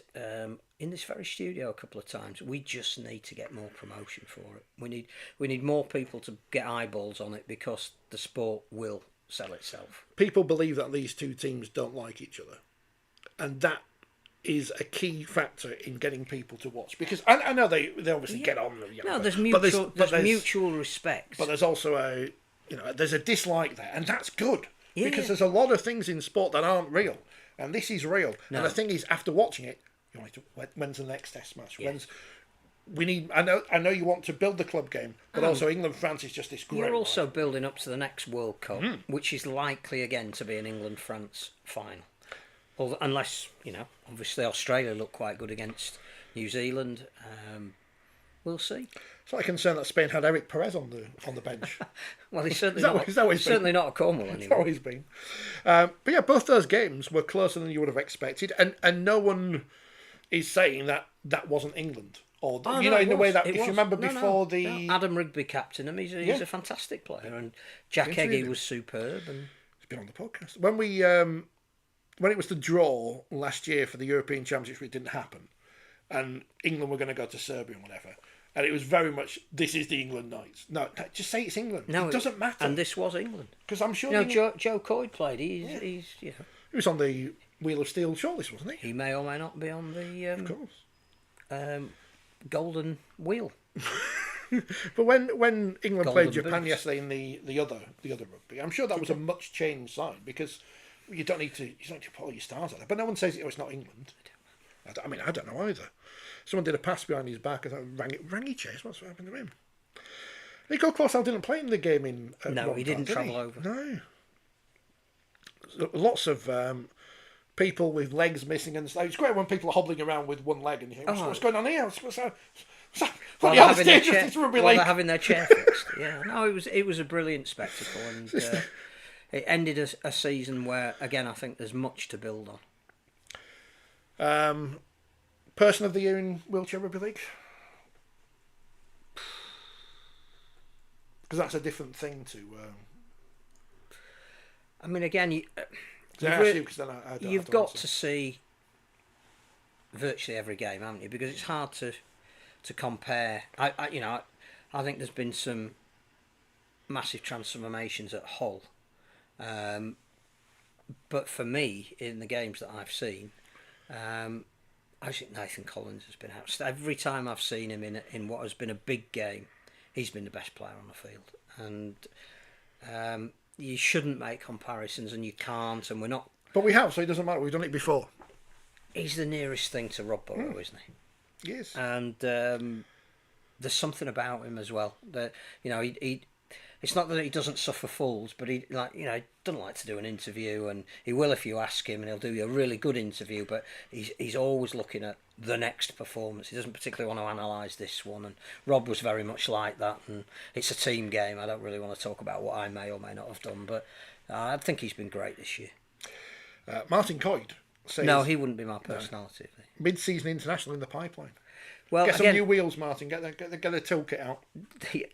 in this very studio a couple of times, we just need to get more promotion for it. We need more people to get eyeballs on it, because the sport will sell itself. People believe that these 2 teams don't like each other, and that is a key factor in getting people to watch, because I know they obviously get on. There's mutual respect, but there's also there's a dislike there, and that's good. Yeah. Because there's a lot of things in sport that aren't real, and this is real. No. And the thing is, after watching it, you want when's the next Test match? Yeah. I know you want to build the club game, but also England-France is just this great. You're also building up to the next World Cup, which is likely again to be an England-France final. Unless, obviously Australia looked quite good against New Zealand. we'll see. Slightly concerned that Spain had Eric Perez on the bench. Well, he's certainly Is not a Cornwall It's anymore. always been. But yeah, both those games were closer than you would have expected, and no one is saying that wasn't England. Or in the way that if you remember before the Adam Rugby captain him, he's a fantastic player, and Jack Eggy was superb. And he's been on the podcast when it was the draw last year for the European Championships, it didn't happen, and England were going to go to Serbia and whatever. And it was very much, this is the England Knights. No, just say it's England. No, it doesn't matter. And this was England. Because I'm sure... Joe Coyd played. He was on the Wheel of Steel shortlist, wasn't he? He may or may not be on the... of course. Golden Wheel. But when England played Japan yesterday in the other rugby, I'm sure that was a much changed side, because you don't need to put all your stars out there. But no one says it's not England. I don't know either. Someone did a pass behind his back. I thought, rang he chase? What's happened to him? Nico Clausel didn't play in the game in... No, he didn't travel over. No. Lots of people with legs missing and stuff. It's great when people are hobbling around with one leg and you think, what's going on here? They're having their chair fixed. Yeah, no, it was a brilliant spectacle, and it ended a season where, again, I think there's much to build on. Person of the year in Wheelchair Rugby League? Because that's a different thing to... I mean, again, you've got to see virtually every game, haven't you? Because it's hard to compare. I think there's been some massive transformations at Hull. But for me, in the games that I've seen... I think Nathan Collins has been outstanding. Every time I've seen him in what has been a big game, he's been the best player on the field. And you shouldn't make comparisons, and you can't, and we're not... But we have, so it doesn't matter. We've done it before. He's the nearest thing to Rob Burrow, isn't he? Yes. And there's something about him as well. That he it's not that he doesn't suffer fools, but he doesn't like to do an interview, and he will if you ask him, and he'll do you a really good interview. But he's always looking at the next performance. He doesn't particularly want to analyse this one. And Rob was very much like that. And it's a team game. I don't really want to talk about what I may or may not have done, but I think he's been great this year. Martin Coyd says... No, he wouldn't be my personality. No. Mid-season international in the pipeline. Well, get some new wheels, Martin. Get the toolkit out.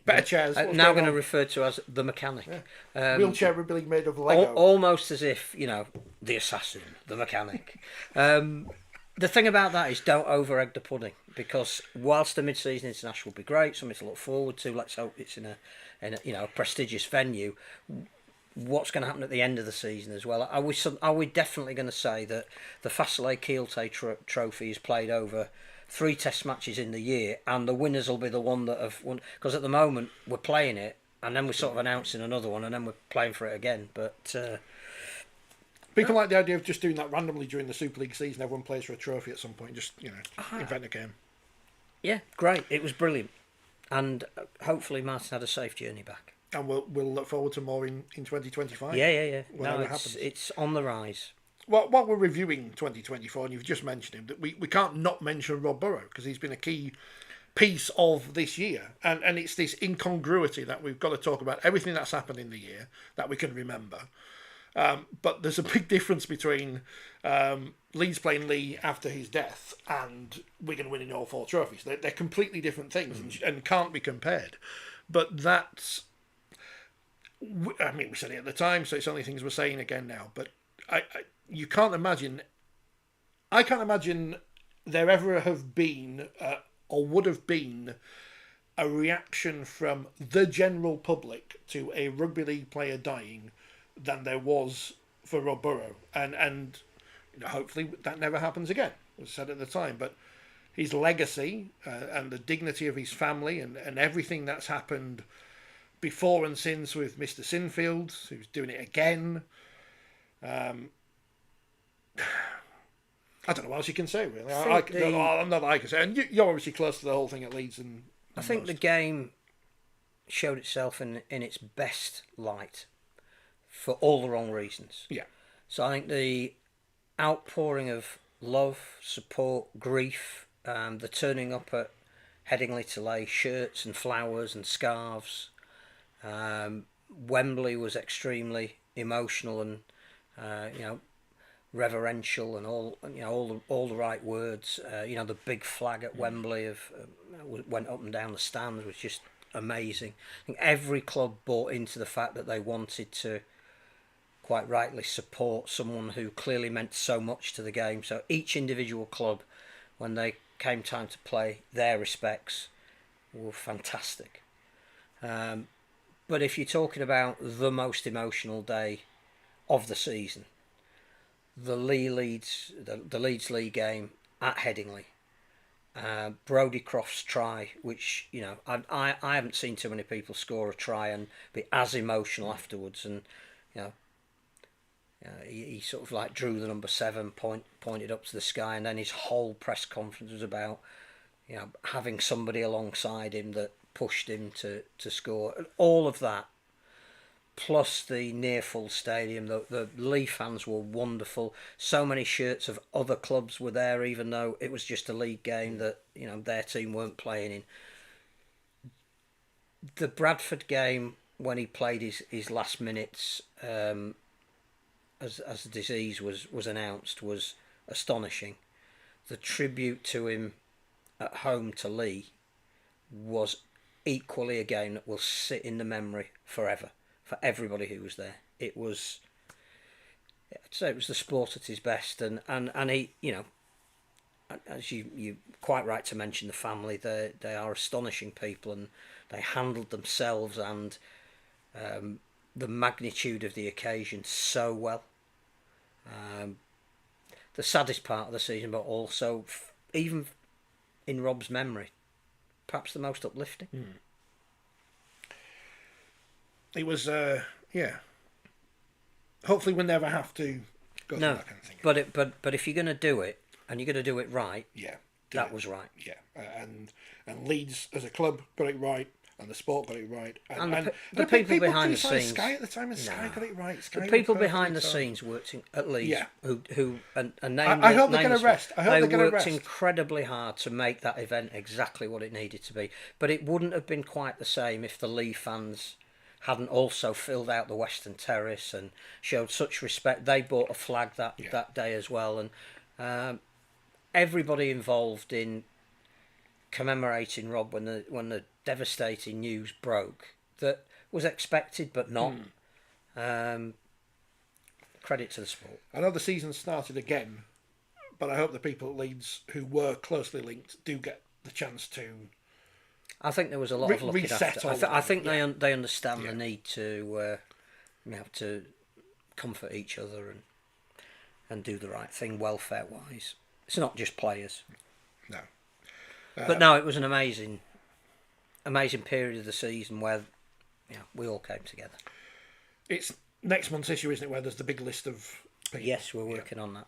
Better chairs. Now going to refer to as the mechanic. Yeah. Wheelchair Rugby League made of Lego. Almost as if, the assassin, the mechanic. The thing about that is don't over-egg the pudding, because whilst the mid-season international will be great, something to look forward to, let's hope it's in a prestigious venue, what's going to happen at the end of the season as well? Are we definitely going to say that the Fasolei Keelte trophy is played over 3 test matches in the year, and the winners will be the one that have won? Because at the moment we're playing it, and then we're sort of announcing another one, and then we're playing for it again. But people like the idea of just doing that randomly during the Super League season. Everyone plays for a trophy at some point. Just invent a game. Yeah, great. It was brilliant, and hopefully Martin had a safe journey back. And we'll look forward to more in 2025. Yeah. Whenever it happens. It's on the rise. Well, while we're reviewing 2024, and you've just mentioned him, that we can't not mention Rob Burrow, because he's been a key piece of this year. And it's this incongruity that we've got to talk about everything that's happened in the year that we can remember. But there's a big difference between Leeds playing Lee after his death and Wigan winning all 4 trophies. They're completely different things and can't be compared. But that's... I mean, we said it at the time, so it's only things we're saying again now. But you can't imagine... I can't imagine there ever have been, or would have been, a reaction from the general public to a rugby league player dying than there was for Rob Burrow. And hopefully that never happens again, as I said at the time. But his legacy and the dignity of his family and everything that's happened before and since with Mr. Sinfield, who's doing it again. I don't know what else you can say, really. I'm not I can say. And you're obviously close to the whole thing at Leeds. And I think the game showed itself in its best light for all the wrong reasons. Yeah. So I think the outpouring of love, support, grief, the turning up at Headingley to lay shirts and flowers and scarves. Wembley was extremely emotional and reverential and all the right words. The big flag at Wembley went up and down the stands was just amazing. I think every club bought into the fact that they wanted to, quite rightly, support someone who clearly meant so much to the game. So each individual club, when they came time to play their respects, were fantastic. But if you're talking about the most emotional day of the season, the Leeds League game at Headingley, Brodie Croft's try, which I haven't seen too many people score a try and be as emotional afterwards, and he sort of like drew the number 7, pointed up to the sky, and then his whole press conference was about having somebody alongside him that pushed him to score, and all of that, plus the near full stadium. The Leigh fans were wonderful. So many shirts of other clubs were there, even though it was just a league game that their team weren't playing in. The Bradford game, when he played his last minutes, as the disease was announced, was astonishing. The tribute to him at home to Leigh was equally a game that will sit in the memory forever for everybody who was there. It was, I'd say, it was the sport at his best, and he, as you quite right to mention the family, they are astonishing people, and they handled themselves and the magnitude of the occasion so well. The saddest part of the season, but also even in Rob's memory, perhaps the most uplifting. It was, hopefully we'll never have to go through that kind of thing. But if you're going to do it, and you're going to do it right, that was right. Yeah, and Leeds as a club got it right, and the sport got it right, and the people behind the scenes. Sky at the time, Sky got it right. The people behind the scenes worked at Leeds, who I hope they get a rest. They worked incredibly hard to make that event exactly what it needed to be. But it wouldn't have been quite the same if the Leigh fans hadn't also filled out the Western Terrace and showed such respect. They bought a flag that day as well, and everybody involved in commemorating Rob when the devastating news broke, that was expected but not. Credit to the sport. I know the season started again, but I hope the people at Leeds who were closely linked do get the chance to. I think there was a lot of looking after. I think they understand the need to to comfort each other and do the right thing welfare wise. It's not just players. No. But no, it was an amazing period of the season where we all came together. It's next month's issue, isn't it, where there's the big list of people? Yes, we're working on that.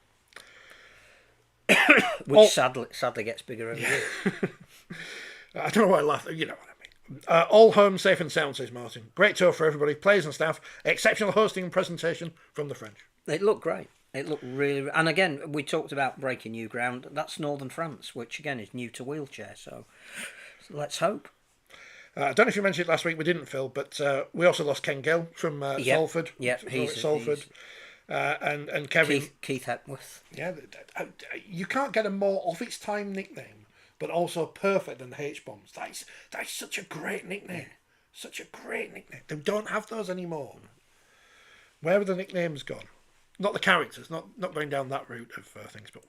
Which sadly gets bigger every year. I don't know why I laugh. You know what I mean. All home safe and sound, says Martin. Great tour for everybody, players and staff. Exceptional hosting and presentation from the French. It looked great. It looked really... And again, we talked about breaking new ground. That's Northern France, which again is new to wheelchair. So let's hope. I don't know if you mentioned it last week. We didn't, Phil, but we also lost Ken Gill from Salford. Yeah, he's Salford. And Kevin... Keith Hepworth. Yeah, you can't get a more of its time nickname, but also perfect than the H-Bombs. That's such a great nickname. Yeah. Such a great nickname. They don't have those anymore. Where are the nicknames gone? Not the characters, not going down that route of things, but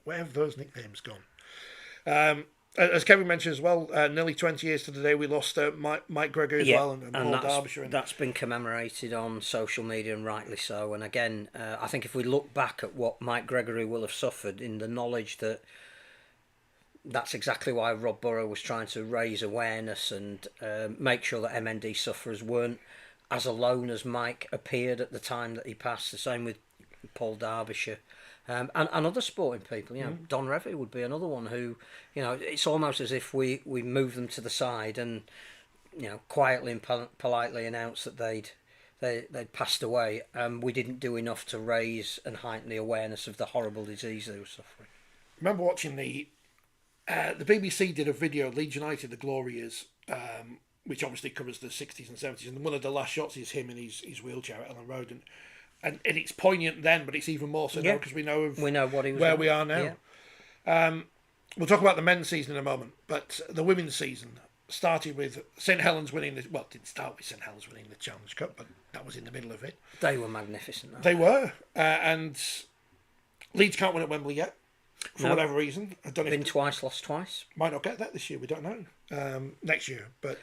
where have those nicknames gone? As Kevin mentioned as well, nearly 20 years to the day we lost Mike Gregory as well, and Paul Derbyshire. That's been commemorated on social media, and rightly so. And again, I think if we look back at what Mike Gregory will have suffered, in the knowledge that that's exactly why Rob Burrow was trying to raise awareness and make sure that MND sufferers weren't as alone as Mike appeared at the time that he passed. The same with Paul Derbyshire. And other sporting people, Don Revie would be another one who, it's almost as if we move them to the side and, quietly and politely announce that they'd passed away. We didn't do enough to raise and heighten the awareness of the horrible disease they were suffering. I remember watching the the BBC did a video, Leeds United, the glory years, which obviously covers the 60s and 70s, and one of the last shots is him in his wheelchair at Ellen Road, and it's poignant then, but it's even more so now because we know what he was where like. we are now. Yeah. We'll talk about the men's season in a moment, but the women's season started with St Helens winning it didn't start with St Helens winning the Challenge Cup, but that was in the middle of it. They were magnificent. They were, and Leeds can't win at Wembley yet for whatever reason. I don't know. Been twice, lost twice. Might not get that this year. We don't know. Next year, but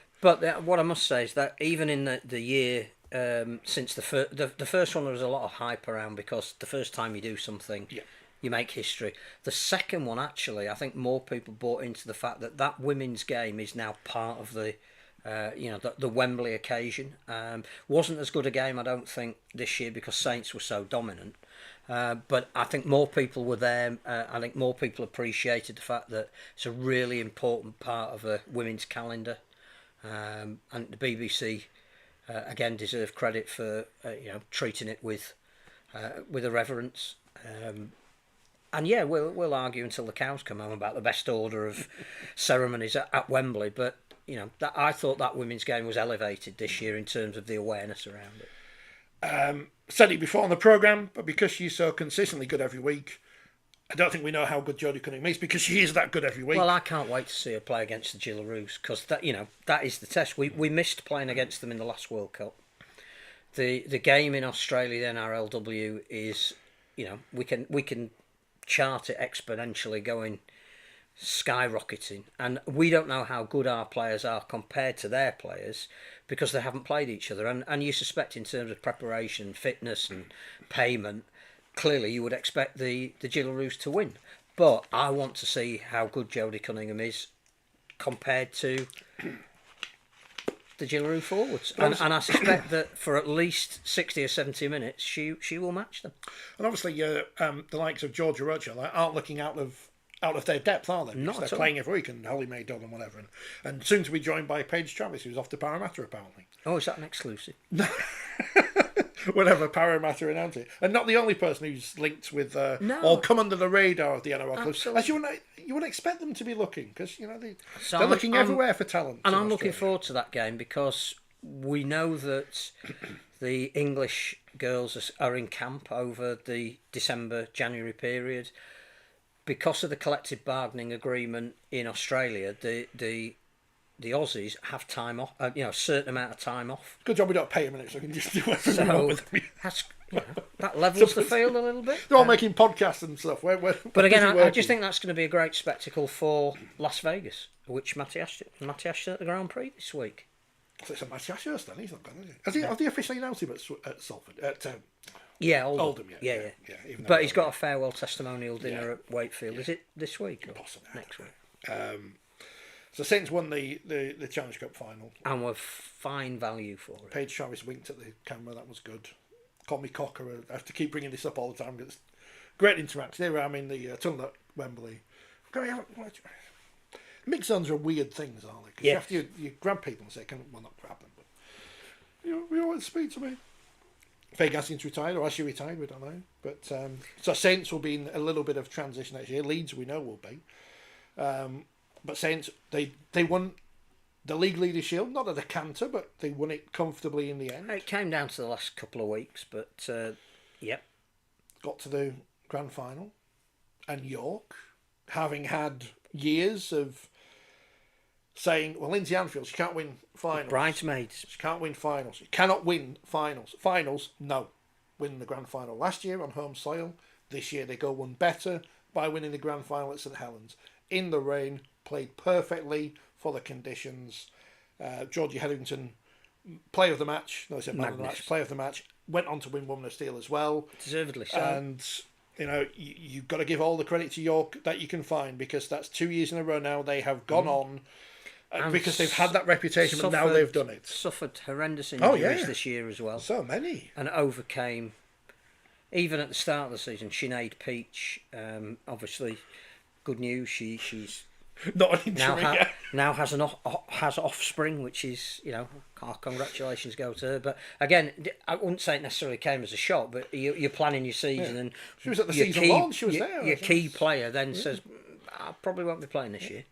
what I must say is that even in the year since the first one, there was a lot of hype around because the first time you do something. Yeah. You make history. The second one, actually, I think more people bought into the fact that women's game is now part of the Wembley occasion. Wasn't as good a game, I don't think, this year because Saints were so dominant. But I think more people were there. I think more people appreciated the fact that it's a really important part of a women's calendar. And the BBC, again, deserve credit for treating it with a reverence. And yeah, we'll argue until the cows come home about the best order of ceremonies at Wembley. But I thought that women's game was elevated this year in terms of the awareness around it. Said it before on the programme, but because she's so consistently good every week, I don't think we know how good Jodie Cunningham is because she is that good every week. Well, I can't wait to see her play against the Gillaroos because that is the test. We missed playing against them in the last World Cup. The game in Australia, the NRLW, is we can chart it exponentially going skyrocketing, and we don't know how good our players are compared to their players because they haven't played each other, and you suspect in terms of preparation, fitness and payment, clearly you would expect the Gillaroos to win, but I want to see how good Jodie Cunningham is compared to the Gillaroo forwards, and I suspect that for at least 60 or 70 minutes she will match them. And obviously the likes of Georgia Rocha aren't looking out of their depth, are they? Not they're playing every week, and Holly Mae Dodd and whatever, and soon to be joined by Paige Travis, who's off to Parramatta apparently. Oh, is that an exclusive? Whatever, Parramatta announced it, and not the only person who's linked with or come under the radar of the NRL clubs. As you wouldn't expect them to be looking because they're looking everywhere for talent. And I'm looking forward to that game because we know that the English girls are in camp over the December-January period. Because of the collective bargaining agreement in Australia, the Aussies have time off, a certain amount of time off. Good job we don't pay them in it, so we can just do whatever we want with them. That levels the field a little bit. They're all making podcasts and stuff. But again, I just think that's going to be a great spectacle for Las Vegas, which Matty Ashton at the Grand Prix this week. So it's a Matty Ashurst then, he's not going, is he? Have they officially announced him at Salford? Oldham. Yeah. But he's got a farewell testimonial dinner at Wakefield. Yeah. Is it this week or possibly next week? So Saints won the Challenge Cup final. And were fine value for it. Paige Travis winked at the camera, that was good. Call me Cocker, I have to keep bringing this up all the time. It's great interaction. There I'm in the tunnel at Wembley. Mixed zones are weird things, aren't they? Because you grab people and say, well, not grab them, but we always speak to me. Faye Gaskin's retired, or has she retired? We don't know. But so Saints will be in a little bit of transition next year. Leeds, we know, will be. But Saints, they won the League Leaders' Shield, not at a canter, but they won it comfortably in the end. It came down to the last couple of weeks, but yep. Got to the grand final, and York, having had years of saying, well, Lindsay Anfield, she can't win finals. Bridesmaids. She can't win finals. She cannot win finals. Finals, no. Win the grand final last year on home soil. This year they go one better by winning the grand final at St Helens. In the rain, played perfectly for the conditions. Georgie Hetherington, player of the match. No, I said man of the match. Player of the match. Went on to win Woman of Steel as well. Deservedly so. And, you've got to give all the credit to York that you can find because that's 2 years in a row now. They have gone on. Because they've had that reputation, but now they've done it. Suffered horrendous injuries this year as well. So many. And overcame, even at the start of the season, Sinead Peach, obviously, good news, she's not an injury now has offspring, which is, our congratulations go to her. But again, I wouldn't say it necessarily came as a shock, but you're planning your season and she was at the season launch, she was there. Your key player then says, I probably won't be playing this year,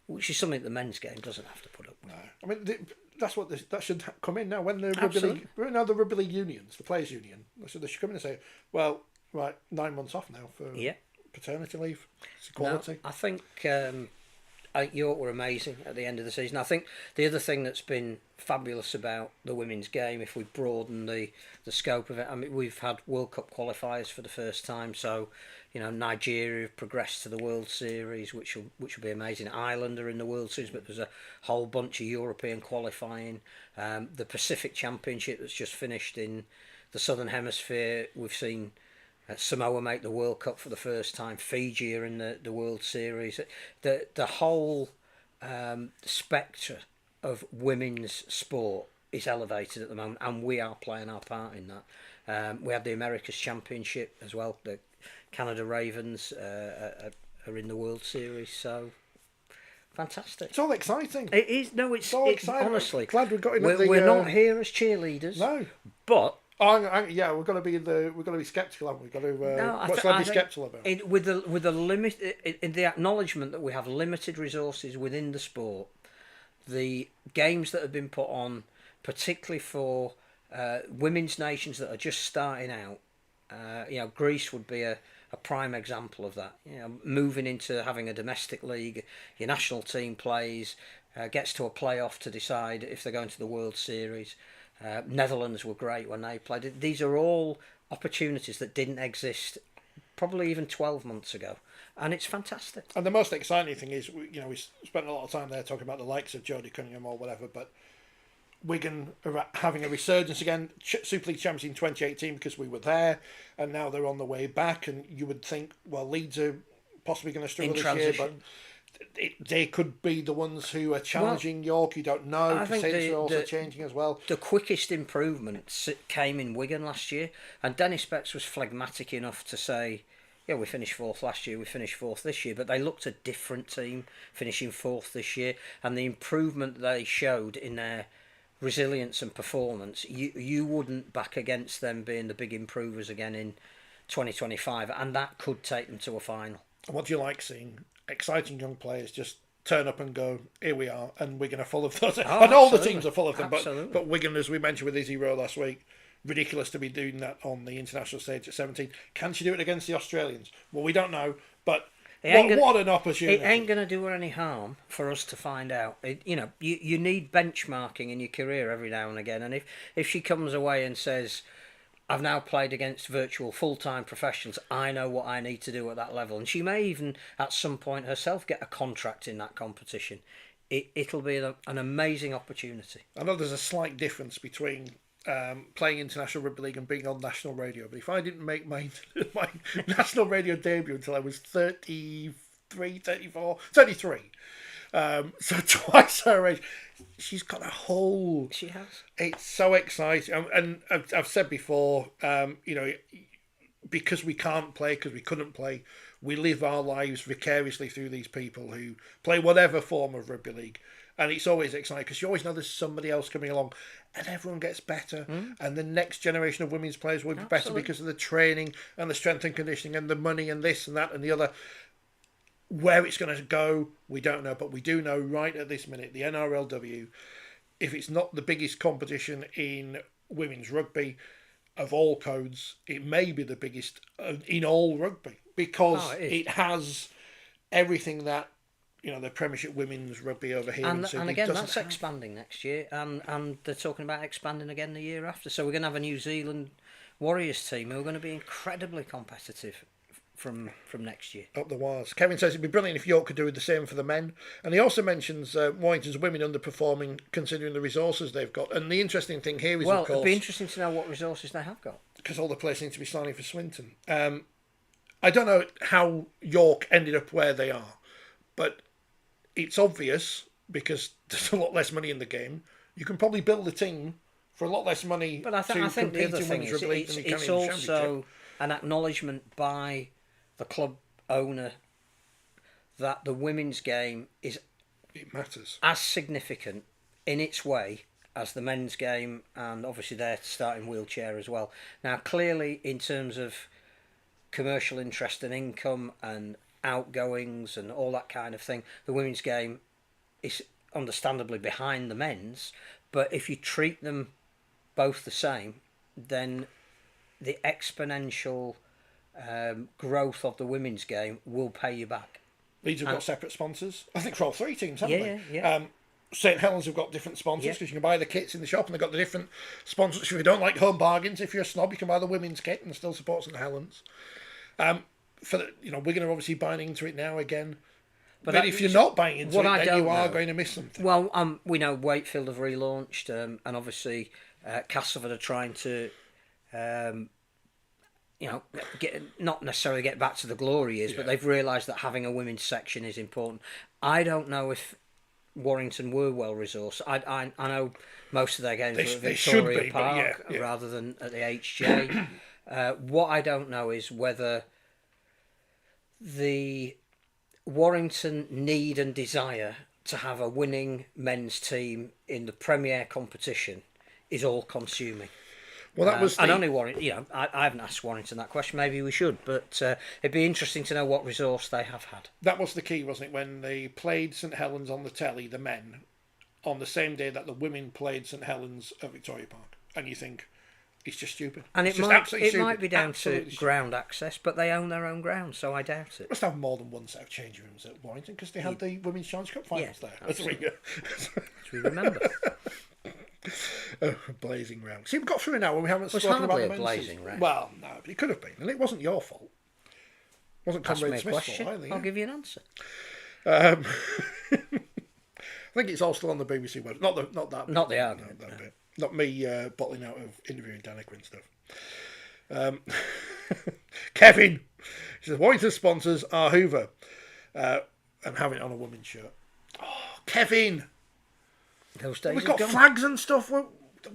which is something the men's game doesn't have to put up with. No, I mean that's what that should come in now. When the Absolutely. the rugby league unions, the players' union, they should come in and say, well, right, 9 months off now for paternity leave. It's equality. No, I think York were amazing at the end of the season. I think the other thing that's been fabulous about the women's game, if we broaden the scope of it, I mean, we've had World Cup qualifiers for the first time. So, Nigeria have progressed to the World Series, which will be amazing. Ireland are in the World Series, but there's a whole bunch of European qualifying. The Pacific Championship that's just finished in the Southern Hemisphere, we've seen Samoa make the World Cup for the first time. Fiji are in the World Series. The whole spectre of women's sport is elevated at the moment, and we are playing our part in that. We have the Americas Championship as well. The Canada Ravens are in the World Series, so fantastic. It's all exciting. It is. No, it's all exciting. Honestly, glad we got in. We're not here as cheerleaders. No, but. Yeah, we're going to be sceptical, haven't we? What's to be sceptical about? With the limit in the acknowledgement that we have limited resources within the sport, the games that have been put on, particularly for women's nations that are just starting out, Greece would be a prime example of that. Moving into having a domestic league, your national team plays, gets to a playoff to decide if they're going to the World Series. Netherlands were great when they played. These are all opportunities that didn't exist probably even 12 months ago, and it's fantastic. And the most exciting thing is, we spent a lot of time there talking about the likes of Jodie Cunningham or whatever, but Wigan are having a resurgence again. Super League champions in 2018 because we were there, and now they're on the way back. And you would think, well, Leeds are possibly going to struggle this year, but they could be the ones who are challenging York. You don't know. I think are also changing as well. The quickest improvements came in Wigan last year, and Dennis Betts was phlegmatic enough to say, yeah, we finished fourth last year, we finished fourth this year, but they looked a different team finishing fourth this year, and the improvement they showed in their resilience and performance, you wouldn't back against them being the big improvers again in 2025, and that could take them to a final. What do you like seeing? Exciting young players just turn up and go, here we are, and Wigan are full of those. And all the teams are full of them, but Wigan, as we mentioned with Izzy Rowe last week, ridiculous to be doing that on the international stage at 17. Can she do it against the Australians? Well, we don't know, but what an opportunity. It ain't going to do her any harm for us to find out. You need benchmarking in your career every now and again, and if she comes away and says, I've now played against virtual full-time professionals, I know what I need to do at that level. And she may even, at some point herself, get a contract in that competition. It'll be an amazing opportunity. I know there's a slight difference between playing international rugby league and being on national radio. But if I didn't make my national radio debut until I was 33, so twice her age, she's got a whole... She has. It's so exciting. And I've said before, because we can't play, because we couldn't play, we live our lives vicariously through these people who play whatever form of rugby league. And it's always exciting because you always know there's somebody else coming along and everyone gets better. And the next generation of women's players will be better because of the training and the strength and conditioning and the money and this and that and the other. Where it's going to go, we don't know. But we do know right at this minute, the NRLW, if it's not the biggest competition in women's rugby of all codes, it may be the biggest in all rugby because it has everything that the Premiership Women's Rugby over here. And again, that's expanding next year, and they're talking about expanding again the year after. So we're going to have a New Zealand Warriors team who are going to be incredibly competitive from next year. Up the wires. Kevin says it'd be brilliant if York could do the same for the men. And he also mentions Warrington's women underperforming considering the resources they've got. And the interesting thing here is, of course... it'd be interesting to know what resources they have got. Because all the players seem to be signing for Swinton. I don't know how York ended up where they are, but it's obvious because there's a lot less money in the game. You can probably build a team for a lot less money. But I think the other thing is it's also an acknowledgement by the club owner that the women's game is as significant in its way as the men's game, and obviously they're starting wheelchair as well. Now, clearly, in terms of commercial interest and income and outgoings and all that kind of thing. The women's game is understandably behind the men's, but if you treat them both the same, then the exponential growth of the women's game will pay you back. Leeds have got separate sponsors. I think for all three teams, haven't they? Yeah. St Helens have got different sponsors because you can buy the kits in the shop and they've got the different sponsors. If you don't like home bargains, if you're a snob, you can buy the women's kit and still support St Helens. Wigan are obviously buying into it now again. But if you're not buying into it, then you are going to miss something. Well, we know Wakefield have relaunched, and obviously Castleford are trying to, not necessarily get back to the glory years, but they've realised that having a women's section is important. I don't know if Warrington were well resourced. I know most of their games were at Victoria Park rather than at the HJ. What I don't know is whether the Warrington need and desire to have a winning men's team in the Premier competition is all consuming. Well, that was and only Warrington. I haven't asked Warrington that question. Maybe we should, but it'd be interesting to know what resource they have had. That was the key, wasn't it? When they played St Helens on the telly, the men, on the same day that the women played St Helens at Victoria Park, and you think it's just stupid. And it might be down to ground access, but they own their own ground, so I doubt it. Must have more than one set of changing rooms at Warrington because they had the Women's Challenge Cup finals there. As we remember. Blazing round. See, we've got through an hour and we haven't spoken about the men's blazing round. Well, no, but it could have been, and it wasn't your fault. It wasn't Conrad Smith's fault either. I'll give you an answer. I think it's all still on the BBC website. Not that. Not the argument. That bit. Not me bottling out of interviewing Danica and stuff. Kevin, he says Warrington sponsors are Hoover, and having it on a woman's shirt. Oh, Kevin. Those days we've got flags and stuff.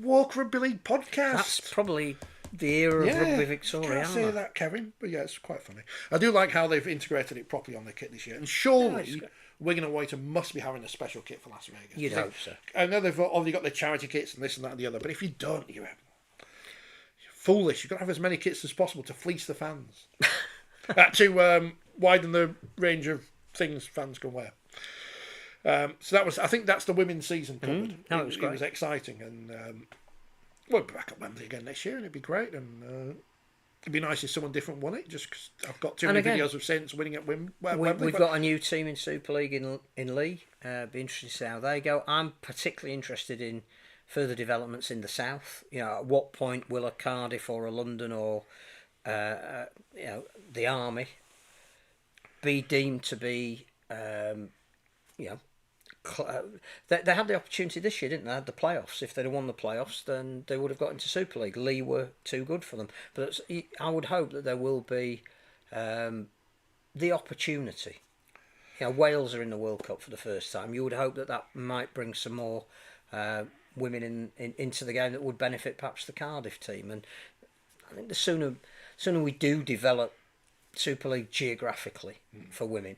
Walk Rugby League podcast. That's probably the era of Rugby Victoria. I can't say that, Kevin, but yeah, it's quite funny. I do like how they've integrated it properly on their kit this year, and surely Wigan and Warrington must be having a special kit for Las Vegas. You'd hope so. I know they've already got their charity kits and this and that and the other, but if you don't, you're foolish. You've got to have as many kits as possible to fleece the fans, to widen the range of things fans can wear. So that was, I think that's the women's season covered. No, it was great. It was exciting, and we'll be back at Wembley again next year, and it'd be great. And it'd be nice if someone different won it. Just because I've got too many videos of Saints winning at Wembley. We've got a new team in Super League in Lee. Be interesting to see how they go. I'm particularly interested in further developments in the south. At what point will a Cardiff or a London or the Army be deemed to be they had the opportunity this year, didn't they? They had the playoffs. If they'd have won the playoffs, then they would have got into Super League. Lee were too good for them. But I would hope that there will be the opportunity. Wales are in the World Cup for the first time. You would hope that might bring some more women into the game that would benefit perhaps the Cardiff team. And I think the sooner we do develop Super League geographically for women,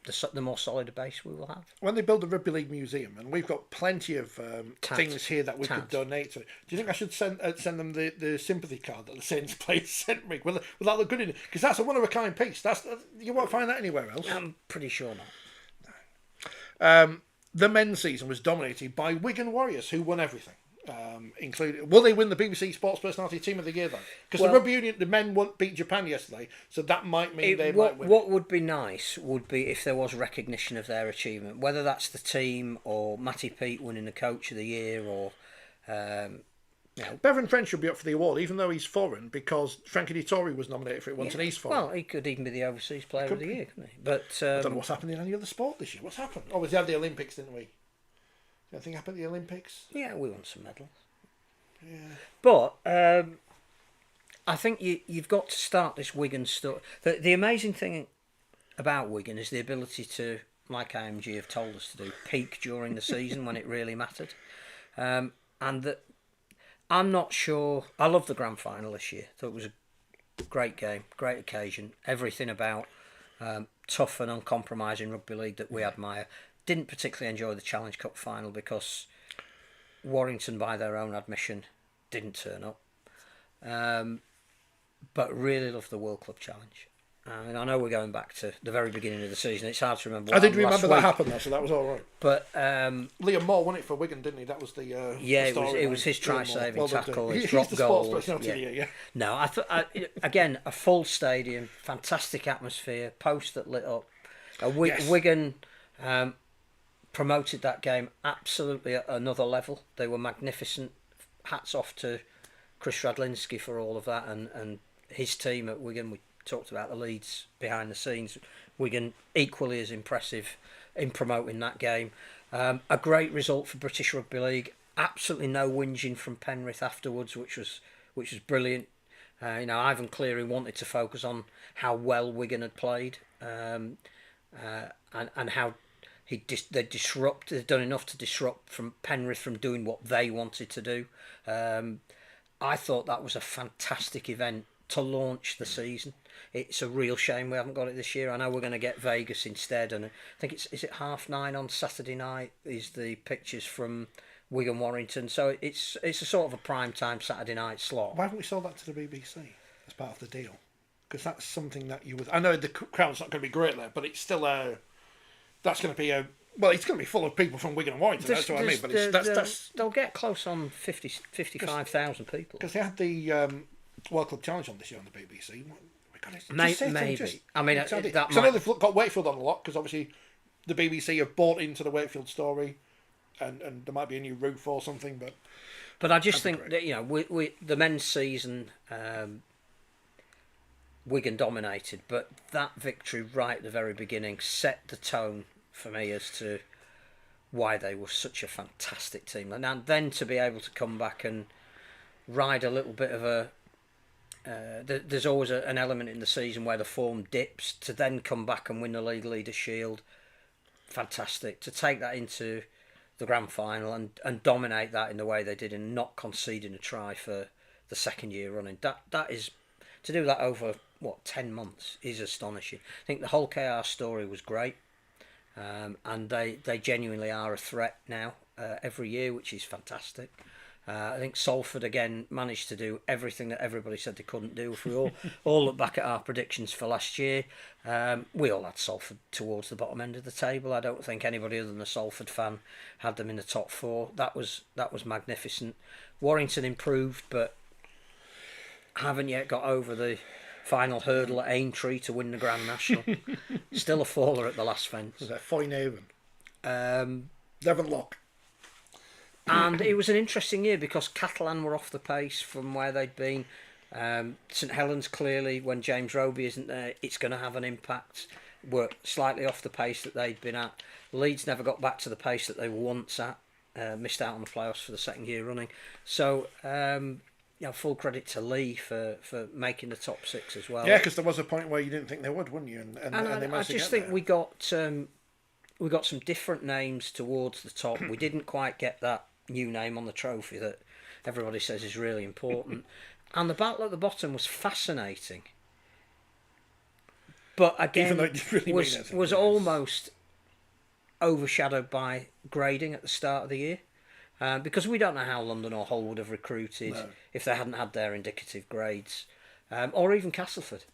the more solid a base we will have. When they build the Rugby League Museum, and we've got plenty of things here that we could donate to, do you think I should send them the sympathy card that the Saints players sent me? Will that look good in it? Because that's a one-of-a-kind piece. You won't find that anywhere else. I'm pretty sure not. The men's season was dominated by Wigan Warriors, who won everything. Including, will they win the BBC Sports Personality Team of the Year though? Because the Rugby Union, the men beat Japan yesterday, so that might mean they might win. What would be nice would be if there was recognition of their achievement, whether that's the team or Matty Peake winning the Coach of the Year, or Bevan French should be up for the award, even though he's foreign, because Frankie Dettori was nominated for it once and he's foreign. Well, he could even be the Overseas Player of the Year, couldn't he? But I don't know what's happened in any other sport this year. What's happened? Oh, we had the Olympics, didn't we? Anything happened at the Olympics? Yeah, we won some medals. Yeah. But I think you've got to start this Wigan story. The amazing thing about Wigan is the ability to, like IMG have told us to do, peak during the season when it really mattered. And that I'm not sure. I love the grand final this year. Thought it was a great game, great occasion. Everything about tough and uncompromising rugby league that we admire. Didn't particularly enjoy the Challenge Cup final because Warrington, by their own admission, didn't turn up. But really loved the World Club Challenge. And I know we're going back to the very beginning of the season. It's hard to remember. I did remember that happened though, so that was all right. But Liam Moore won it for Wigan, didn't he? That was the it was his try-saving tackle, his drop the goal. Sports Personality of the Year, yeah. No, I thought again a full stadium, fantastic atmosphere, post that lit up. Wigan promoted that game absolutely at another level. They were magnificent. Hats off to Chris Radlinski for all of that and his team at Wigan. We talked about the leads behind the scenes. Wigan equally as impressive in promoting that game. A great result for British Rugby League. Absolutely no whinging from Penrith afterwards, which was brilliant. Ivan Cleary wanted to focus on how well Wigan had played, and how they'd done enough to disrupt from Penrith from doing what they wanted to do. I thought that was a fantastic event to launch the season. It's a real shame we haven't got it this year. I know we're going to get Vegas instead, and I think is it 9:30 on Saturday night is the pictures from Wigan Warrington. So it's a sort of a prime time Saturday night slot. Why haven't we sold that to the BBC as part of the deal? Because that's something that you would. I know the crowd's not going to be great there, but it's still that's going to be it's going to be full of people from Wigan and Warrington. That's what I mean. But they'll get close on 55,000 people because they had the World Club Challenge on this year on the BBC. Maybe. I mean, I know they've got Wakefield on a lot because obviously the BBC have bought into the Wakefield story, and there might be a new roof or something. But I just think that we the men's season, Wigan dominated, but that victory right at the very beginning set the tone for me as to why they were such a fantastic team. And then to be able to come back and ride a little bit of a there's always an element in the season where the form dips, to then come back and win the League Leaders' Shield. Fantastic. To take that into the grand final and dominate that in the way they did and not conceding a try for the second year running. That is, to do that over 10 months is astonishing. I think the whole KR story was great, and they genuinely are a threat now every year, which is fantastic. I think Salford again managed to do everything that everybody said they couldn't do. If we all look back at our predictions for last year, we all had Salford towards the bottom end of the table. I don't think anybody other than a Salford fan had them in the top four. That was magnificent. Warrington improved, but haven't yet got over the final hurdle at Aintree to win the Grand National. Still a faller at the last fence. Was that Foynaven? Devon Lock. And it was an interesting year because Catalan were off the pace from where they'd been. St Helens, clearly, when James Roby isn't there, it's going to have an impact. Were slightly off the pace that they'd been at. Leeds never got back to the pace that they were once at. Missed out on the playoffs for the second year running. So, full credit to Lee for making the top six as well. Yeah, because there was a point where you didn't think they would, wouldn't you? And they managed to just get think there. we got some different names towards the top. We didn't quite get that new name on the trophy that everybody says is really important. And the battle at the bottom was fascinating. But again, really was almost overshadowed by grading at the start of the year. Because we don't know how London or Hull would have recruited if they hadn't had their indicative grades. Or even Castleford.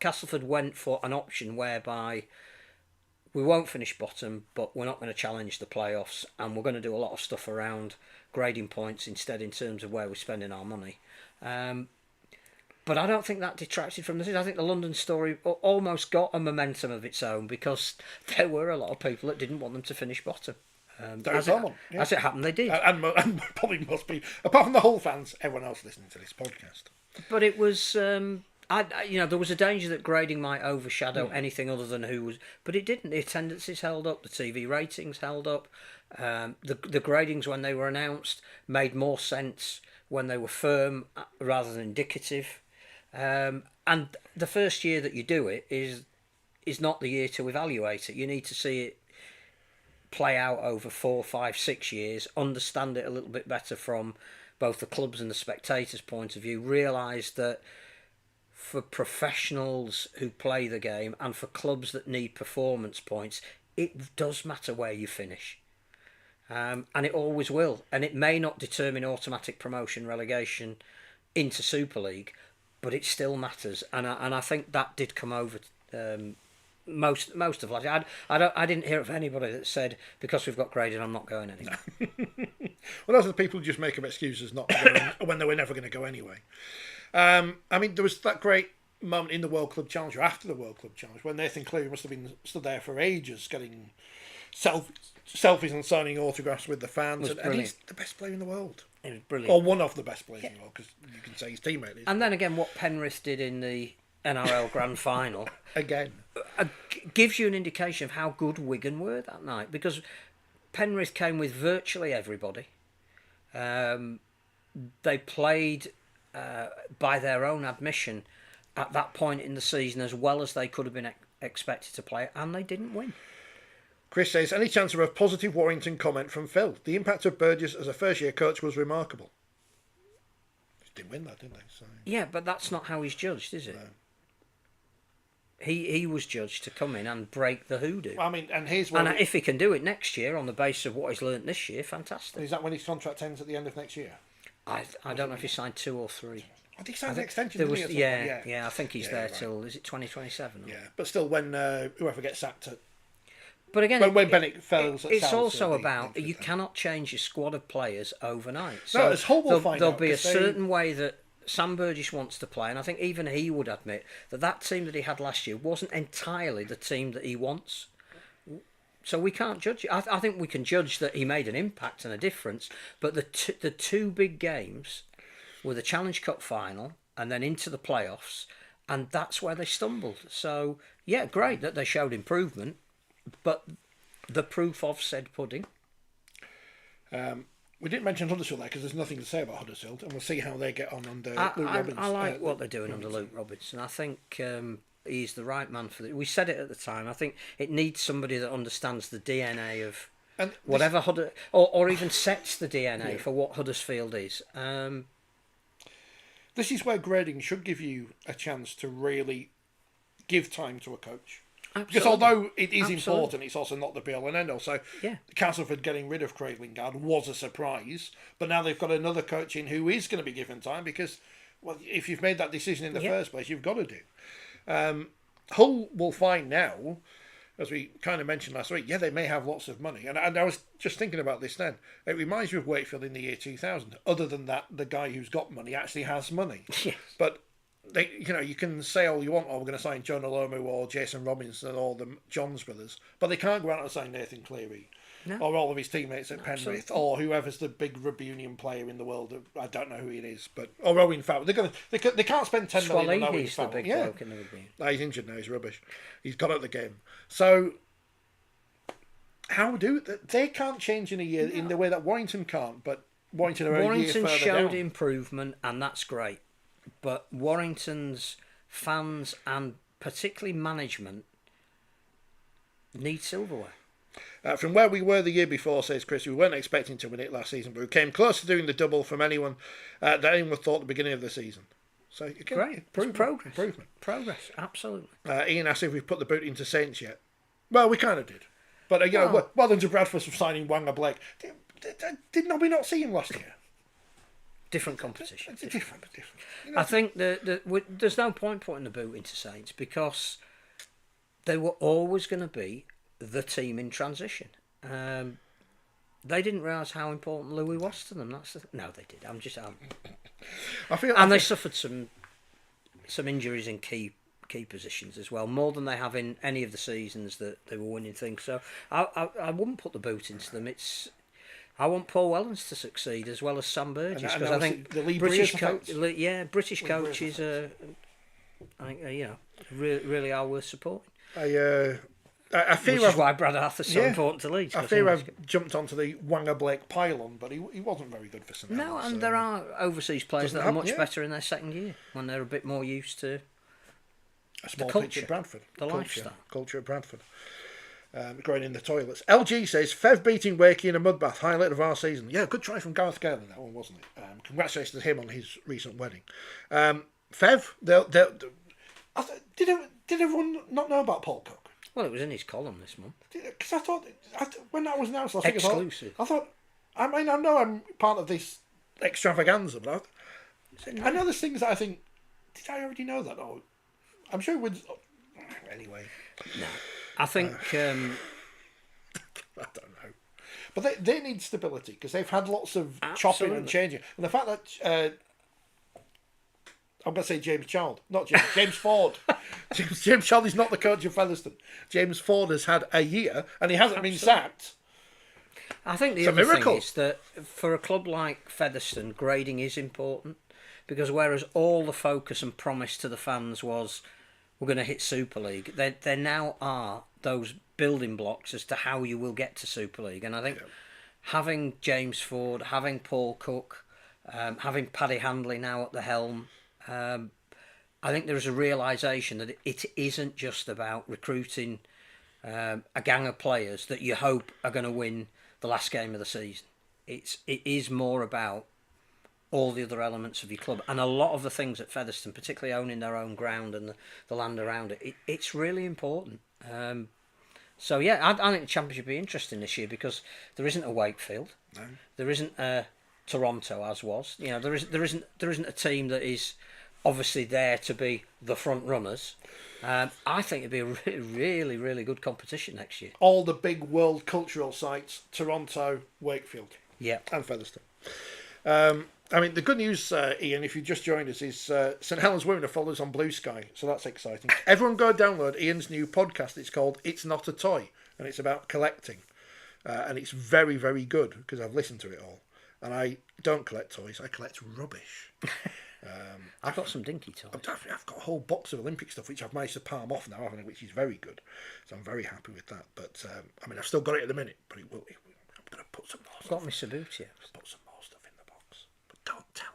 Castleford went for an option whereby we won't finish bottom, but we're not going to challenge the playoffs, and we're going to do a lot of stuff around grading points instead in terms of where we're spending our money. But I don't think that detracted from the season. I think the London story almost got a momentum of its own because there were a lot of people that didn't want them to finish bottom. As it happened, they did. And probably must be, apart from the Hull fans, everyone else listening to this podcast. But it was... there was a danger that grading might overshadow anything other than who was, but it didn't. The attendances held up, the TV ratings held up, the gradings when they were announced made more sense when they were firm rather than indicative, and the first year that you do it is not the year to evaluate it. You need to see it play out over 4, 5, 6 years, understand it a little bit better from both the clubs and the spectators' point of view, realise that for professionals who play the game and for clubs that need performance points, it does matter where you finish. And it always will. And it may not determine automatic promotion relegation into Super League, but it still matters, and I think that did come over. Most of last year. I didn't hear of anybody that said, because we've got graded, I'm not going anywhere. Well, those are the people who just make up excuses not to go when they were never going to go anyway. I mean, there was that great moment in the World Club Challenge, or after the World Club Challenge, when Nathan Cleary must have been stood there for ages getting selfies and signing autographs with the fans. And he's the best player in the world. It was brilliant. Or one of the best players in the world, because you can say his teammate is. And then again, what Penrith did in the NRL Grand Final again gives you an indication of how good Wigan were that night, because Penrith came with virtually everybody. They played, by their own admission, at that point in the season as well as they could have been expected to play, and they didn't win. Chris says, any chance of a positive Warrington comment from Phil? The impact of Burgess as a first-year coach was remarkable. They didn't win that, didn't they? So. Yeah, but that's not how he's judged, is it? No. He was judged to come in and break the hoodoo. I mean, and here's what. And if he can do it next year on the basis of what he's learnt this year, fantastic. Is that when his contract ends at the end of next year? I don't know if he signed 2 or 3. I think he signed an extension. There was, yeah. I think he's there till, is it 2027? Yeah, but still, when whoever gets sacked at. But again, when Bennett fails, it's also about you cannot change your squad of players overnight. So no, it's Hull will find there'll be a certain way that Sam Burgess wants to play, and I think even he would admit that team that he had last year wasn't entirely the team that he wants. So we can't judge it. I think we can judge that he made an impact and a difference, but the two big games were the Challenge Cup final and then into the playoffs, and that's where they stumbled. So, yeah, great that they showed improvement, but the proof of said pudding. We didn't mention Huddersfield there because there's nothing to say about Huddersfield, and we'll see how they get on under Luke Robinson. I like what they're doing under Luke Robinson. I think he's the right man for it. We said it at the time. I think it needs somebody that understands the DNA of whatever or even sets the DNA for what Huddersfield is. This is where grading should give you a chance to really give time to a coach. Absolutely. Because although it is important, it's also not the be-all and end-all. So yeah. Castleford getting rid of Craig Lingard was a surprise, but now they've got another coach in who is going to be given time because, well, if you've made that decision in the first place, you've got to do. Hull will find now, as we kind of mentioned last week, they may have lots of money. And I was just thinking about this then. It reminds me of Wakefield in the year 2000. Other than that, the guy who's got money actually has money. Yes. But you can say all you want, we're going to sign John Olomu or Jason Robinson or the Johns brothers, but they can't go out and sign Nathan Cleary or all of his teammates at Penrith or whoever's the big rugby union player in the world. I don't know who it is, but or Owen Farrell. They can't spend $10 million on Owen Farrell. The big bloke in the rugby. He's injured now. He's rubbish. He's got out of the game. So how do they can't change in a year in the way that Warrington can't, but Warrington are a year further showed down. Improvement, and that's great. But Warrington's fans and particularly management need silverware. From where we were the year before, says Chris, we weren't expecting to win it last season, but we came close to doing the double from anyone that anyone thought at the beginning of the season. So great, progress, absolutely. Ian asked if we've put the boot into Saints yet. Well, we kind of did, but well done to Bradford for signing Wanga Blake. Did we not see him last year? Different competition. It's different. I think there's no point putting the boot into Saints because they were always going to be the team in transition. They didn't realise how important Louis was to them. No, they did. They suffered some injuries in key positions as well, more than they have in any of the seasons that they were winning things. So I wouldn't put the boot into them. I want Paul Wellens to succeed as well as Sam Burgess because I think British coaches really are worth supporting. I fear which is why Brad Arthur's so important to Leeds. I fear I've jumped onto the Wanga Blake pylon, but he wasn't very good for some. No, and there are overseas players that are much better in their second year when they're a bit more used to a small pitch at Bradford, the lifestyle, culture at Bradford. Growing in the toilets. LG says, Fev beating Wakey in a mud bath, highlight of our season. Yeah, good try from Gareth Gale in that one, wasn't it? Congratulations to him on his recent wedding. Fev, did everyone not know about Paul Cook? Well, it was in his column this month. Because I thought, when that was announced, exclusive. I thought, I know I'm part of this extravaganza, but I know there's things that I think did I already know that? Oh, I'm sure it would. Anyway. No. I think... I don't know. But they need stability because they've had lots of chopping and changing. And the fact that... I'm going to say James Child. Not James. James Ford. James Child is not the coach of Featherstone. James Ford has had a year and he hasn't been sacked. I think the other thing is that for a club like Featherstone, grading is important because whereas all the focus and promise to the fans was we're going to hit Super League, there now are those building blocks as to how you will get to Super League. And I think having James Ford, having Paul Cook, having Paddy Handley now at the helm, I think there is a realisation that it isn't just about recruiting a gang of players that you hope are going to win the last game of the season. It is more about all the other elements of your club, and a lot of the things at Featherstone, particularly owning their own ground and the land around it, it's really important. So yeah, I think the Championship will be interesting this year because there isn't a Wakefield, there isn't a Toronto as was. You know, there isn't a team that is obviously there to be the front runners. I think it'd be a really, really good competition next year. All the big world cultural sites, Toronto, Wakefield, and Featherstone. I mean, the good news, Ian, if you just joined us, is St Helens Women have followed us on Blue Sky, so that's exciting. Everyone go download Ian's new podcast. It's called It's Not a Toy, and it's about collecting. And it's very, very good, because I've listened to it all. And I don't collect toys, I collect rubbish. I've got some dinky toys. I've got a whole box of Olympic stuff, which I've managed to palm off now, haven't I? Which is very good. So I'm very happy with that. But, I mean, I've still got it at the minute, but I'm going to put some more stuff. Got my Sabutia. Put some more stuff in the box. But don't tell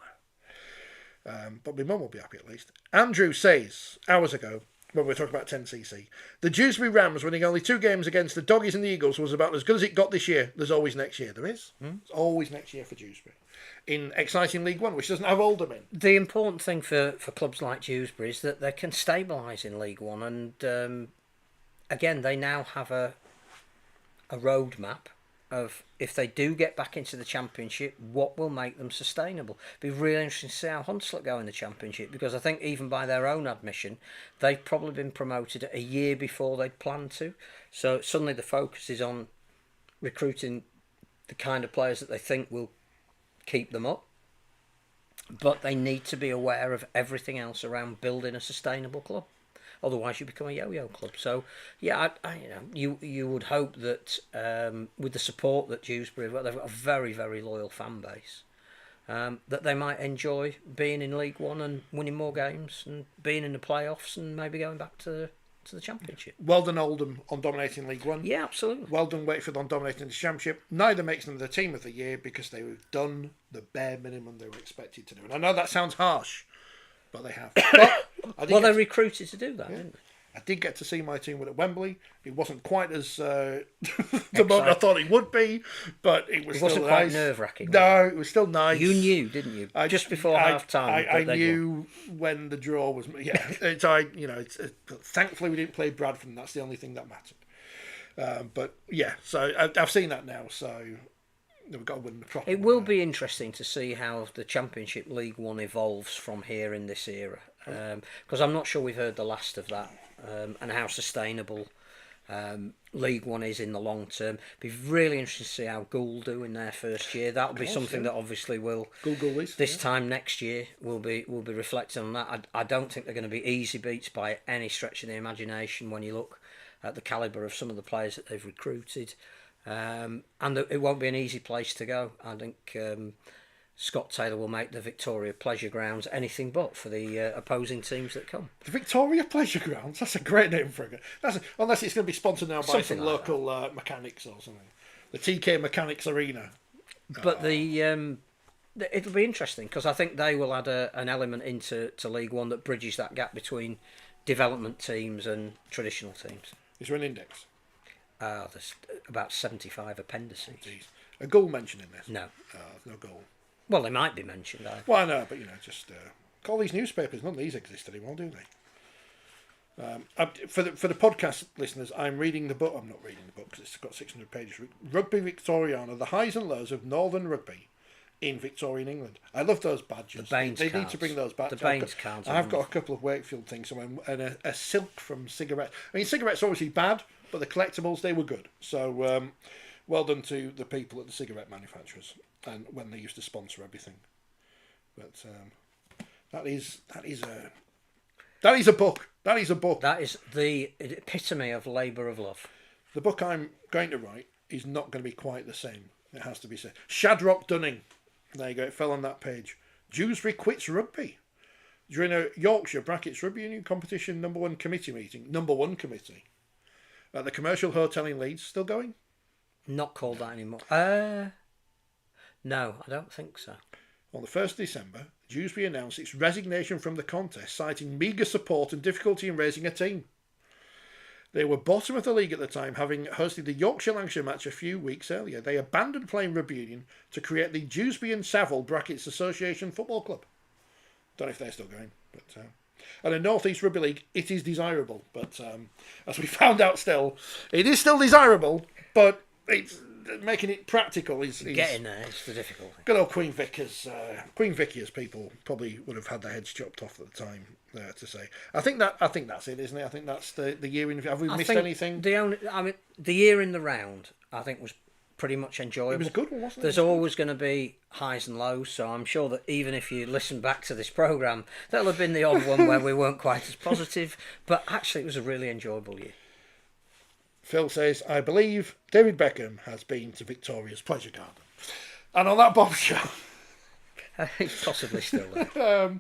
her. But my mum will be happy at least. Andrew says, hours ago, when we were talking about 10cc, the Dewsbury Rams winning only 2 games against the Doggies and the Eagles was about as good as it got this year. There's always next year. There is. There's always next year for Dewsbury. In exciting League One, which doesn't have Aldermen. The important thing for clubs like Dewsbury is that they can stabilise in League One, and again, they now have a roadmap of if they do get back into the Championship, what will make them sustainable. It'll be really interesting to see how Hunslet go in the Championship, because I think even by their own admission, they've probably been promoted a year before they'd planned to. So suddenly the focus is on recruiting the kind of players that they think will keep them up, but they need to be aware of everything else around building a sustainable club. Otherwise, you become a yo-yo club. So, yeah, you would hope that with the support that Dewsbury have got, they've got a very, very loyal fan base, that they might enjoy being in League One and winning more games and being in the playoffs and maybe going back to the Championship. Well done, Oldham, on dominating League One. Yeah, absolutely. Well done, Wakefield, on dominating the Championship. Neither makes them the team of the year because they've done the bare minimum they were expected to do. And I know that sounds harsh, but they have. Well, they recruited to do that, didn't they? I did get to see my team at Wembley. It wasn't quite as the moment I thought it would be, but it was still nice. It wasn't quite nerve-wracking. No, it was still nice. You knew, didn't you? Just before half-time. I knew when the draw was... Yeah, thankfully we didn't play Bradford, and that's the only thing that mattered. But, yeah, so I've seen that now, so... We've got to win the proper It will be interesting to see how the Championship League One evolves from here in this era, because I'm not sure we've heard the last of that, and how sustainable League One is in the long term. Be really interesting to see how Gould do in their first year. That'll be something that obviously will this time next year will be reflected on that. I don't think they're going to be easy beats by any stretch of the imagination when you look at the calibre of some of the players that they've recruited. And it won't be an easy place to go. I think Scott Taylor will make the Victoria Pleasure Grounds anything but for the opposing teams that come. The Victoria Pleasure Grounds? That's a great name for it. Unless it's going to be sponsored now by some like local mechanics or something. The TK Mechanics Arena. But it'll be interesting because I think they will add an element into League One that bridges that gap between development teams and traditional teams. Is there an index? There's about 75 appendices. Jeez. A goal mentioned in this? No. No goal. Well, they might be mentioned. Well, I know, but just call these newspapers. None of these exist anymore, do they? For the podcast listeners, I'm reading the book. I'm not reading the book because it's got 600 pages. Rugby Victoriana: The Highs and Lows of Northern Rugby, in Victorian England. I love those badges. The Baines they cards. need to bring those back. The Baines cards. I've got a couple of Wakefield things and a silk from cigarettes. I mean, cigarettes are obviously bad, but the collectibles, they were good. So well done to the people at the cigarette manufacturers and when they used to sponsor everything. But that is a book. That is a book. That is the epitome of labour of love. The book I'm going to write is not going to be quite the same. It has to be said. Shadrock Dunning. There you go. It fell on that page. Dewsbury quits rugby. During a Yorkshire Brackets Rugby Union competition number one committee meeting. Number one committee. At the Commercial Hotel in Leeds. Still going? Not called that anymore. No, I don't think so. On the 1st of December, Dewsbury announced its resignation from the contest, citing meagre support and difficulty in raising a team. They were bottom of the league at the time, having hosted the Yorkshire-Lancashire match a few weeks earlier. They abandoned playing rugby union to create the Dewsbury and Savile Brackets Association Football Club. Don't know if they're still going, but and in North East Rugby League, it is desirable. But as we found out, it is still desirable, but it's making it practical is getting there. It's the difficulty. Good old Queen Vic, as people probably would have had their heads chopped off at the time. To say, I think that's it, isn't it? I think that's the year in. Have we missed anything? The year in the round, I think, was pretty much enjoyable. It was a good one, wasn't it? There's always going to be highs and lows, so I'm sure that even if you listen back to this programme, there'll have been the odd one where we weren't quite as positive, but actually it was a really enjoyable year. Phil says, I believe David Beckham has been to Victoria's Pleasure Garden. And on that bombshell... He's possibly still there.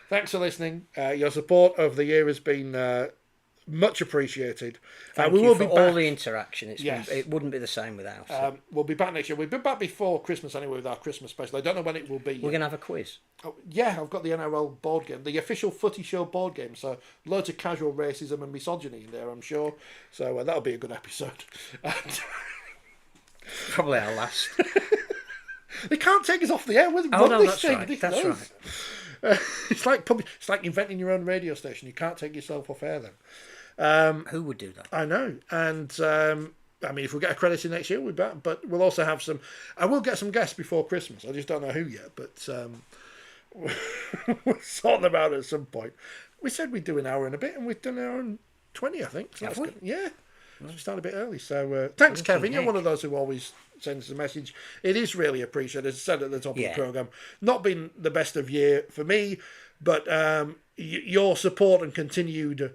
Thanks for listening. Your support over the year has been much appreciated. Thank you for all the interaction. It wouldn't be the same without it. We'll be back next year. We'll be back before Christmas anyway with our Christmas special. I don't know when it will be. We're going to have a quiz. Oh, yeah, I've got the NRL board game, the official footy show board game. So loads of casual racism and misogyny in there, I'm sure. So that'll be a good episode. Probably our last. They can't take us off the air. That's right. That's right. It's like inventing your own radio station. You can't take yourself off air then. Who would do that? I know. And I mean, if we get accredited next year, we'll be back. But we'll also have some. I will get some guests before Christmas. I just don't know who yet. But we'll sort them out at some point. We said we'd do an hour and a bit, and we've done an hour and 20, I think. So have we? Yeah. We started a bit early. So thanks, Kevin. You're one of those who always sends a message. It is really appreciated. As I said at the top of the programme, not been the best of year for me, but your support and continued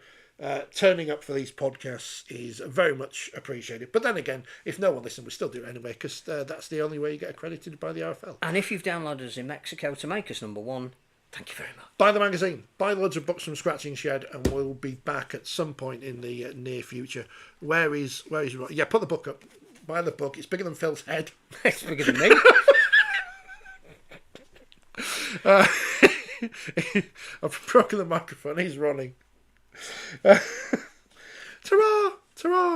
turning up for these podcasts is very much appreciated. But then again, if no one listens, we still do it anyway, because that's the only way you get accredited by the RFL. And if you've downloaded us in Mexico to make us number one, thank you very much. Buy the magazine. Buy loads of books from Scratching Shed, and we'll be back at some point in the near future. Where is yeah, put the book up. Buy the book. It's bigger than Phil's head. It's bigger than me. I've broken the microphone. He's running. Ta-ra! Ta-ra!